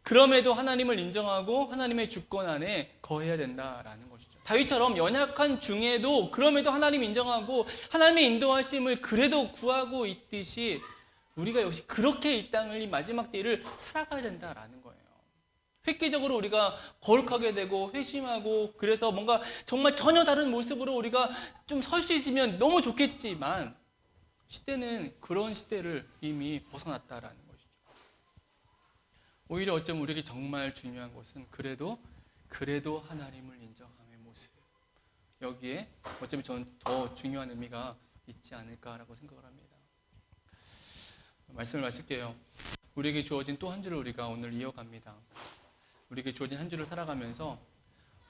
그럼에도 하나님을 인정하고 하나님의 주권 안에 거해야 된다라는 것이죠. 다윗처럼 연약한 중에도 그럼에도 하나님 인정하고 하나님의 인도하심을 그래도 구하고 있듯이 우리가 역시 그렇게 이 땅을 이 마지막 때를 살아가야 된다라는 거예요. 획기적으로 우리가 거룩하게 되고 회심하고 그래서 뭔가 정말 전혀 다른 모습으로 우리가 좀 설 수 있으면 너무 좋겠지만 시대는 그런 시대를 이미 벗어났다라는 것이죠. 오히려 어쩌면 우리에게 정말 중요한 것은 그래도 하나님을 인정함의 모습. 여기에 어쩌면 저는 더 중요한 의미가 있지 않을까라고 생각을 합니다. 말씀을 마칠게요. 우리에게 주어진 또 한 주를 우리가 오늘 이어갑니다. 우리에게 주어진 한 주를 살아가면서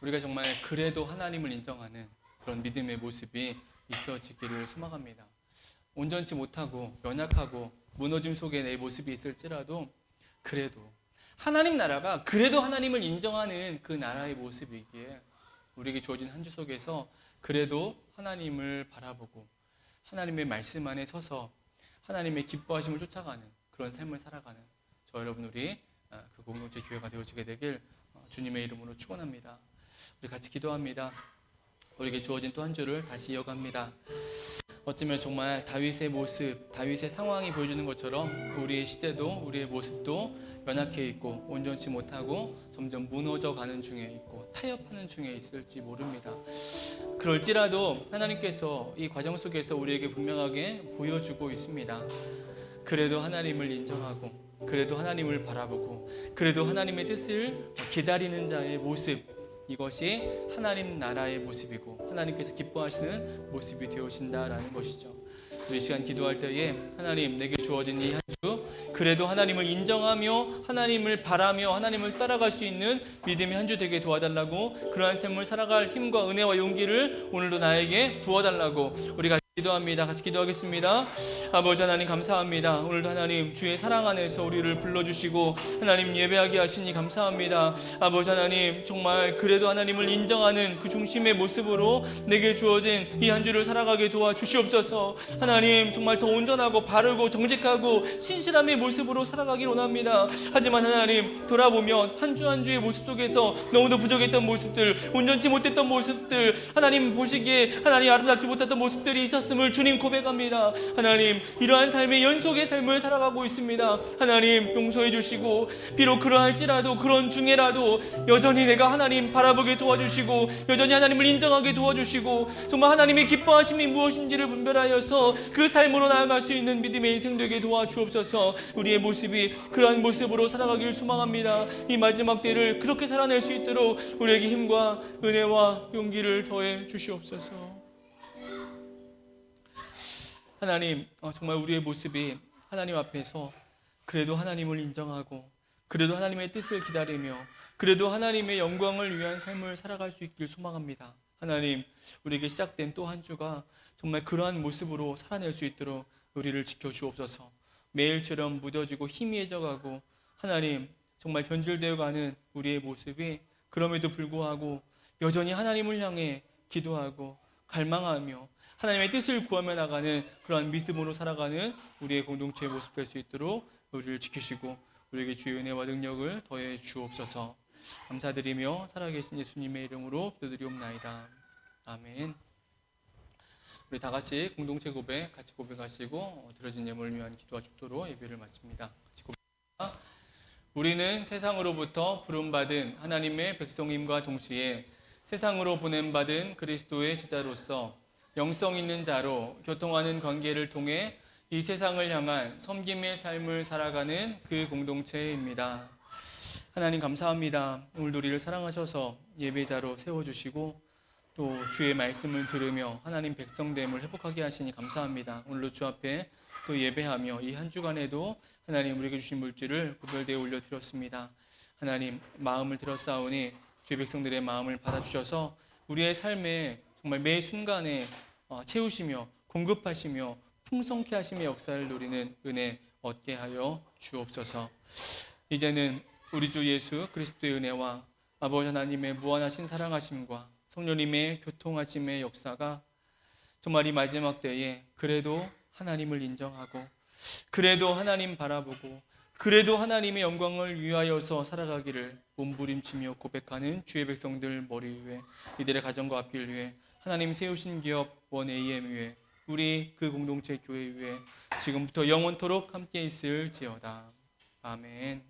우리가 정말 그래도 하나님을 인정하는 그런 믿음의 모습이 있어지기를 소망합니다. 온전치 못하고 연약하고 무너짐 속에 내 모습이 있을지라도 그래도 하나님 나라가 그래도 하나님을 인정하는 그 나라의 모습이기에 우리에게 주어진 한 주 속에서 그래도 하나님을 바라보고 하나님의 말씀 안에 서서 하나님의 기뻐하심을 쫓아가는 그런 삶을 살아가는 저 여러분 우리 그 공동체 교회가 되어지게 되길 주님의 이름으로 축원합니다. 우리 같이 기도합니다. 우리에게 주어진 또 한 주를 다시 이어갑니다. 어쩌면 정말 다윗의 모습, 다윗의 상황이 보여주는 것처럼 우리의 시대도 우리의 모습도 연약해 있고 온전치 못하고 점점 무너져 가는 중에 있고 타협하는 중에 있을지 모릅니다. 그럴지라도 하나님께서 이 과정 속에서 우리에게 분명하게 보여주고 있습니다. 그래도 하나님을 인정하고 그래도 하나님을 바라보고 그래도 하나님의 뜻을 기다리는 자의 모습, 이것이 하나님 나라의 모습이고 하나님께서 기뻐하시는 모습이 되어진다라는 것이죠. 이 시간 기도할 때에 하나님 내게 주어진 이 한 주 그래도 하나님을 인정하며 하나님을 바라며 하나님을 따라갈 수 있는 믿음의 한 주 되게 도와달라고, 그러한 삶을 살아갈 힘과 은혜와 용기를 오늘도 나에게 부어달라고 우리 같이 기도합니다. 같이 기도하겠습니다. 아버지 하나님 감사합니다. 오늘도 하나님 주의 사랑 안에서 우리를 불러주시고 하나님 예배하게 하시니 감사합니다. 아버지 하나님 정말 그래도 하나님을 인정하는 그 중심의 모습으로 내게 주어진 이 한 주를 살아가게 도와주시옵소서. 하나님 정말 더 온전하고 바르고 정직하고 신실함의 모습으로 살아가길 원합니다. 하지만 하나님 돌아보면 한 주 한 주의 모습 속에서 너무도 부족했던 모습들, 온전치 못했던 모습들, 하나님 보시기에 하나님 아름답지 못했던 모습들이 있었습니다. 을 주님 고백합니다. 하나님 이러한 삶의 연속의 삶을 살아가고 있습니다. 하나님 용서해 주시고 비록 그러할지라도 그런 중에라도 여전히 내가 하나님 바라보게 도와주시고 여전히 하나님을 인정하게 도와주시고 정말 하나님의 기뻐하심이 무엇인지를 분별하여서 그 삶으로 나아갈 수 있는 믿음의 인생 되게 도와주옵소서. 우리의 모습이 그러한 모습으로 살아가길 소망합니다. 이 마지막 때를 그렇게 살아낼 수 있도록 우리에게 힘과 은혜와 용기를 더해 주시옵소서. 하나님 정말 우리의 모습이 하나님 앞에서 그래도 하나님을 인정하고 그래도 하나님의 뜻을 기다리며 그래도 하나님의 영광을 위한 삶을 살아갈 수 있길 소망합니다. 하나님 우리에게 시작된 또 한 주가 정말 그러한 모습으로 살아낼 수 있도록 우리를 지켜주옵소서. 매일처럼 무뎌지고 희미해져가고 하나님 정말 변질되어가는 우리의 모습이 그럼에도 불구하고 여전히 하나님을 향해 기도하고 갈망하며 하나님의 뜻을 구하며 나가는 그러한 믿음으로 살아가는 우리의 공동체의 모습 될 수 있도록 우리를 지키시고 우리에게 주의 은혜와 능력을 더해 주옵소서. 감사드리며 살아계신 예수님의 이름으로 기도드리옵나이다. 아멘. 우리 다 같이 공동체 고백 같이 고백하시고 드려진 예물을 위한 기도와 축도로 예배를 마칩니다. 같이 고백합니다. 우리는 세상으로부터 부름받은 하나님의 백성임과 동시에 세상으로 보냄받은 그리스도의 제자로서 영성 있는 자로 교통하는 관계를 통해 이 세상을 향한 섬김의 삶을 살아가는 그 공동체입니다. 하나님 감사합니다. 오늘도 우리를 사랑하셔서 예배자로 세워주시고 또 주의 말씀을 들으며 하나님 백성됨을 회복하게 하시니 감사합니다. 오늘도 주 앞에 또 예배하며 이 한 주간에도 하나님 우리에게 주신 물질을 구별되어 올려드렸습니다. 하나님 마음을 들었사오니 주의 백성들의 마음을 받아주셔서 우리의 삶에 정말 매 순간에 채우시며 공급하시며 풍성케 하심의 역사를 누리는 은혜 얻게 하여 주옵소서. 이제는 우리 주 예수 그리스도의 은혜와 아버지 하나님의 무한하신 사랑하심과 성령님의 교통하심의 역사가 정말 이 마지막 때에 그래도 하나님을 인정하고 그래도 하나님 바라보고 그래도 하나님의 영광을 위하여서 살아가기를 몸부림치며 고백하는 주의 백성들 머리 위에 이들의 가정과 앞길 위에 하나님 세우신 기업 원 AM 위에 우리 그 공동체 교회 위에 지금부터 영원토록 함께 있을지어다. 아멘.